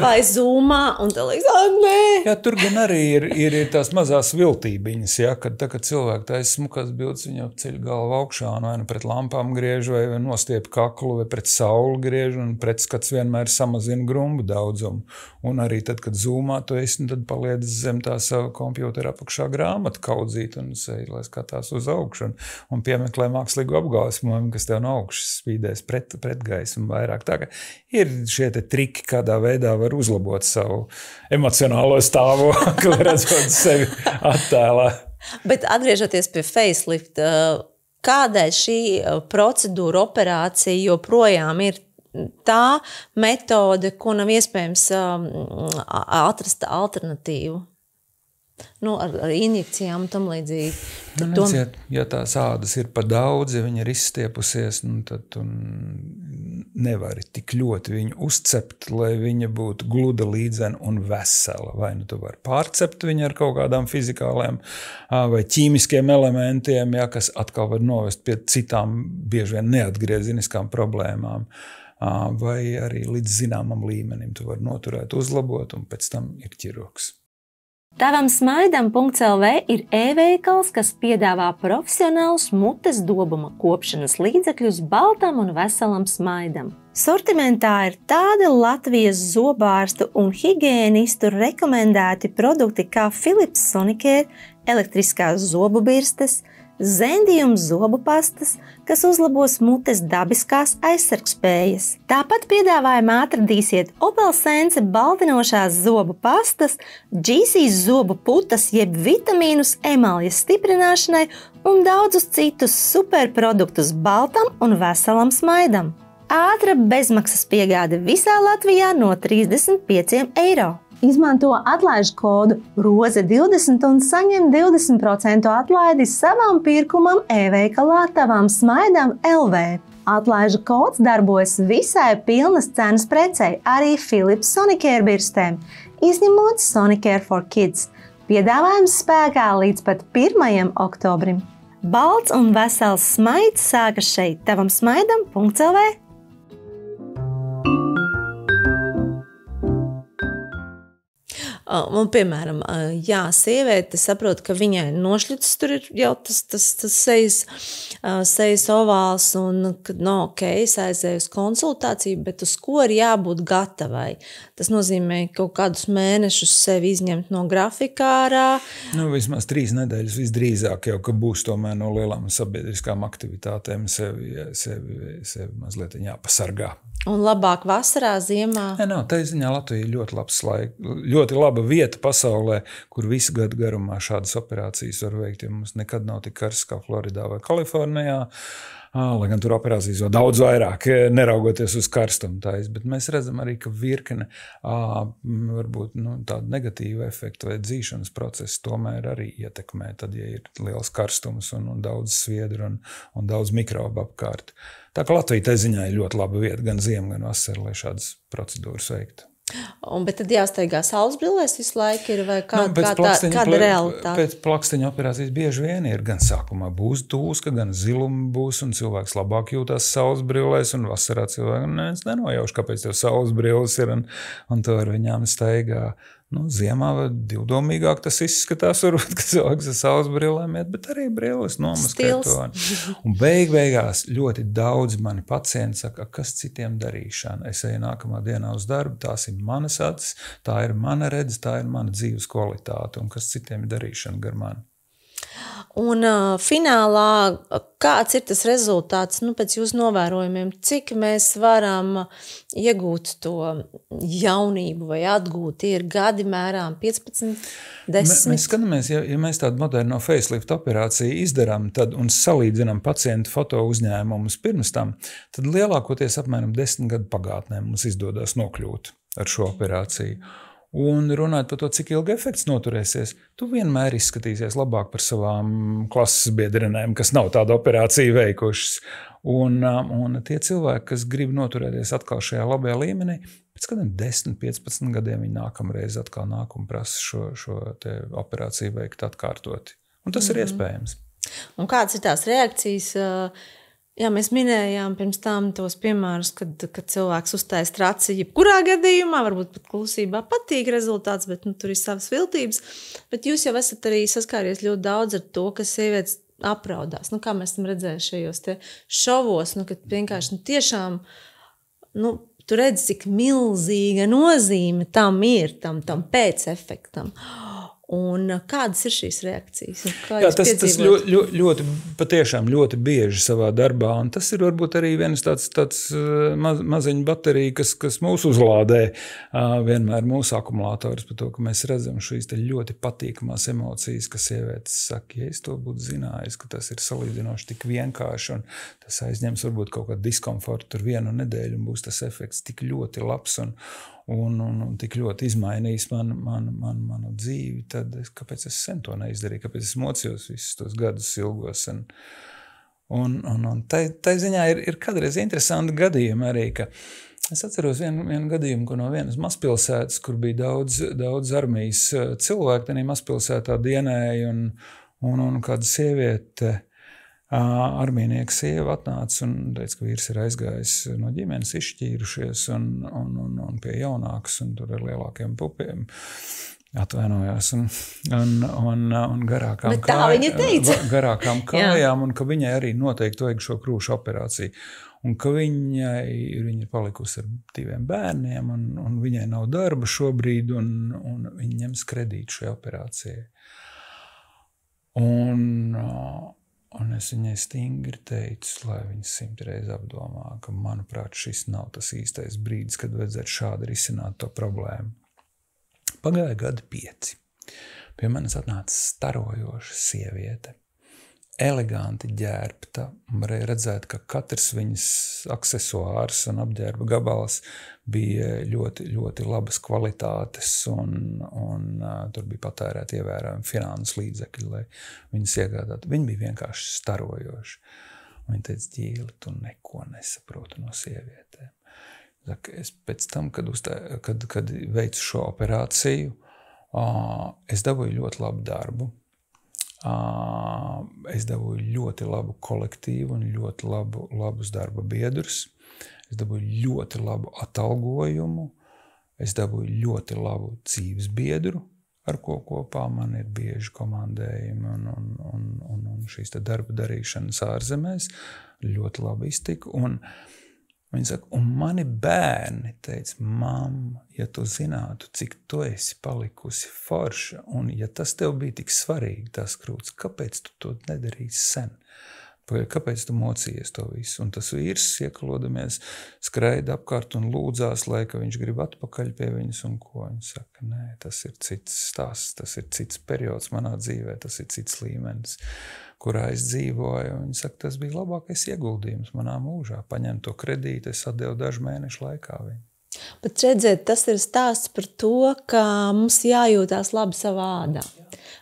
vai Zoomā, un te liekas, nē. Jā, tur gan arī ir tās mazās viltībiņas, ja, kad cilvēki taisa smukās bildes, viņi jau ceļ galvu augšā, un vai nu pret lampām griež, vai nostiep kaklu, vai pret sauli griež, un pretskats vienmēr samazina grumbu daudzumu. Un arī tad, kad Zoomā tu esi, tad paliec zem tā savu kompjūtera apakšā grāmatu kaudzīt, un seja, lai skatās uz augšu, un piemeklē mākslīgu apgaismojumu, kas tev no augšas spīdēs pretgaismu vairāk. Tā kā ir šie te triki, kādā veidā var uzlabot savu emocionālo stāvokli, redzot sevi attēlā. Bet atgriežoties pie facelift, kādēļ šī procedūra, operācija joprojām ir tā metode, ko nav iespējams atrast alternatīvu? ar injekcijām un tam līdzīgi. Ja tās ādas ir pa daudz, ja viņa ir izstiepusies, tad tu nevari tik ļoti viņu uzcept, lai viņa būtu gluda, līdzena un vesela. Vai tu vari pārcept viņu ar kaut kādām fizikāliem vai ķīmiskiem elementiem, kas atkal var novest pie citām bieži vien neatgriezeniskām problēmām. Vai arī līdz zināmam līmenim tu vari noturēt, uzlabot, un pēc tam ir ķirurgs. Tavamsmaidam.lv ir e-veikals, kas piedāvā profesionālus mutes dobuma kopšanas līdzekļus baltam un veselam smaidam. Sortimentā ir tādi Latvijas zobārstu un higēnistu rekomendēti produkti kā Philips Sonicare, elektriskās zobu birstes, Zendium zobu pastas, kas uzlabos mutes dabiskās aizsargspējas. Tāpat piedāvājumā atradīsiet Opel Sense baltinošās zobu pastas, GC's zobu putas jeb vitamīnus emaljas stiprināšanai un daudzus citus superproduktus baltam un veselam smaidam. Ātra bezmaksas piegāde visā Latvijā no 35 eiro. Izmanto atlaižu kodu ROZE20 un saņem 20% atlaidi savam pirkumam e-veikalā Tavamsmaidam LV. Atlaižu kods darbojas visai pilnas cenas precei, arī Philips Sonicare birstēm, izņemot Sonicare for Kids. Piedāvājums spēkā līdz pat 1. oktobrim. Balts un vesels smaids sākas šeit Tavamsmaidam.lv. Un, piemēram, sieviete saprot, ka viņai nošļucis, tur ir jau tas sejas ovāls, un kad es aizēju uz konsultāciju, bet uz ko ir jābūt gatavai. Tas nozīmē kaut kādus mēnešus sevi izņemt no grafikārā. Vismaz 3 nedēļas visdrīzāk jau, ka būs tomēr no lielām sabiedriskām aktivitātēm sevi mazliet jāpasargā. Un labāk vasarā, ziemā? Tā ziņā Latvija ir ļoti laba vieta pasaulē, kur visu gadu garumā šādas operācijas var veikt, jo mums nekad nav tik karsts kā Floridā vai Kalifornijā, lai gan tur operācijas vēl daudz vairāk, neraugoties uz karstumu tais, bet mēs redzam arī, ka virkne varbūt tādu negatīvu efektu vai dzīšanas procesu tomēr arī ietekmē, tad, ja ir liels karstums un daudz sviedru un daudz mikrobu apkārt. Tā kā Latvija tai ziņā ir ļoti laba vieta gan ziema, gan vasara, lai šādas procedūras veiktu. Bet tad jāsteigā saules brillēs visu laiku ir, vai kāda realitāte? Pēc plaksteņa operācijas bieži vien ir gan sākumā būs dūska, gan ziluma būs, un cilvēks labāk jūtās saules brillēs, un vasarā cilvēkam nenojauš, kāpēc tev saules brilles ir, un to ar viņām steigā. Ziemā vai divdomīgāk tas izskatās, varbūt, ka cilvēks ar saules brillēm iet, bet arī brilles nomaskē to. Un beigās ļoti daudz mani pacienti saka, kas citiem darīšana. Es eju nākamā dienā uz darbu, tās ir manas acis, tā ir mana redze, tā ir mana dzīves kvalitāte, un kas citiem ir darīšana gar mani. Un finālā, kāds ir tas rezultāts, pēc jūsu novērojumiem, cik mēs varam iegūt to jaunību vai atgūt? Ir gadi mērām 15, 10? Mēs skatāmies, ja mēs tādu moderno facelift operāciju izdarām un salīdzinām pacientu foto uzņēmumus pirms tam, tad lielākoties apmēram 10 gadu pagātnē mums izdodas nokļūt ar šo operāciju. Un runāt par to, cik ilgi efekts noturēsies, tu vienmēr izskatīsies labāk par savām klases biedrenēm, kas nav tādu operāciju veikušas. Un tie cilvēki, kas grib noturēties atkal šajā labajā līmenī, pēc kādiem 10, 15 gadiem viņi nākamreiz atkal nāk un prasa šo te operāciju veikt atkārtoti. Un tas ir iespējams. Un kādas ir tās reakcijas? Jā, mēs minējām pirms tam tos piemērus, kad cilvēks uztais traci, jebkurā gadījumā, varbūt pat klusībā patīk rezultāts, bet tur ir savas viltības. Bet jūs jau esat arī saskāries ļoti daudz ar to, ka sievietes apraudās. Kā mēs esam redzējuši šajos te šovos, kad vienkārši tiešām, tu redzi, cik milzīga nozīme tam ir, tam pēcefektam. Un kādas ir šīs reakcijas? Tas ļoti, patiešām ļoti bieži savā darbā, un tas ir varbūt arī viens tāds maziņa baterija, kas mūs uzlādē vienmēr mūsu akumulātors par to, ka mēs redzam šīs ļoti patīkamās emocijas, ka sievietes saka, ja es to būtu zinājis, ka tas ir salīdzinoši tik vienkārši, un tas aizņems varbūt kaut kādu diskomfortu tur 1 nedēļu, un būs tas efekts tik ļoti labs, un tik ļoti izmainījis manu dzīvi, tad kāpēc es sen to neizdarīju, kāpēc es mocījos visus tos gadus ilgos. Un tai ziņā ir kādreiz interesanti gadījumi arī, ka es atceros vienu gadījumu, ko no vienas mazpilsētas, kur bija daudz armijas cilvēku, tādā mazpilsētā dienēja, un kāda sieviete, armijnieka sieva atnāca un teica, ka vīrs ir aizgājis no ģimenes, izšķīrušies un pie jaunākas, un tur ar lielākiem pupiem atvainojās un garākām kājām, un ka viņai arī noteikti vajag šo krūšu operāciju. Un ka viņa ir palikusi ar 2 bērniem, un viņai nav darba šobrīd, un viņa ņems kredītu šajā operācijai. Un es viņai stingri teicu, lai viņa 100 reizes apdomā, ka, manuprāt, šis nav tas īstais brīdis, kad vajadzētu šādi risināt to problēmu. Pagāja gadi 5. Pie manis atnāca starojoša sieviete. Eleganti ģērbta, varēja redzēt, ka katrs viņas aksesuārs un apģērba gabals bija ļoti, ļoti labas kvalitātes un tur bija patērēti ievērojami finanses līdzekļi, lai viņas iegādātu. Viņa bija vienkārši starojoša. Viņa teica, Ģīli, tu neko nesaproti no sievietēm. Es pēc tam, kad veicu šo operāciju, es dabūju ļoti labu darbu. Es dabūju ļoti labu kolektīvu un ļoti labus darba biedrus. Es dabūju ļoti labu atalgojumu. Es dabūju ļoti labu dzīves biedru, ar ko kopā man ir bieži komandējumi un šīs darba darīšanas ārzemēs. Ļoti labi iztiku. Un viņi saka, un mani bērni teica, mamma, ja tu zinātu, cik tu esi palikusi forša, un ja tas tev bija tik svarīgi, tās krūts, kāpēc tu to nedarīsi sen? Kāpēc tu mocījies to visu? Un tas vīrs, iekalodamies, skraida apkārt un lūdzās, lai ka viņš grib atpakaļ pie viņas, un ko viņa saka, nē, tas ir cits stāsts, tas ir cits periods manā dzīvē, tas ir cits līmenis, kurā es dzīvoju. Viņa saka, tas bija labākais ieguldījums manā mūžā. Paņem to kredītu, es atdevu dažu mēnešu laikā viņu. Bet redziet, tas ir stāsts par to, ka mums jājūtās labi savā ādā.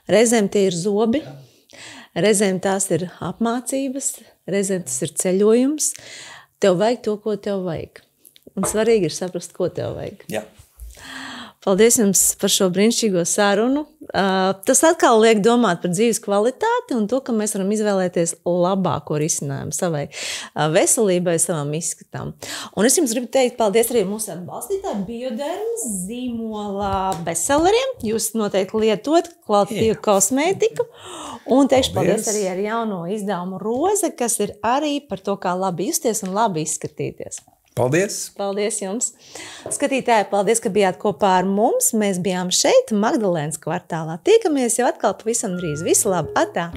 Reizēm tie ir zobi, reizēm tās ir apmācības, reizēm tas ir ceļojums. Tev vajag to, ko tev vajag. Un svarīgi ir saprast, ko tev vajag. Jā. Paldies jums par šo brīnišķīgo sarunu. Tas atkal liek domāt par dzīves kvalitāti un to, ka mēs varam izvēlēties labāko risinājumu savai veselībai, savam izskatam. Un es jums gribu teikt paldies arī mūsu atbalstītāji Biodermas zīmola bestselleriem. Jūs noteikti lietot kvalitatīvu kosmētiku. Un teikšu paldies arī ar jauno izdevumu Roze, kas ir arī par to, kā labi justies un labi izskatīties. Paldies! Paldies jums! Skatītāji, paldies, ka bijāt kopā ar mums. Mēs bijām šeit, Magdalēnas kvartālā. Tiekamies jau atkal pavisam drīz. Visu labu! Atā!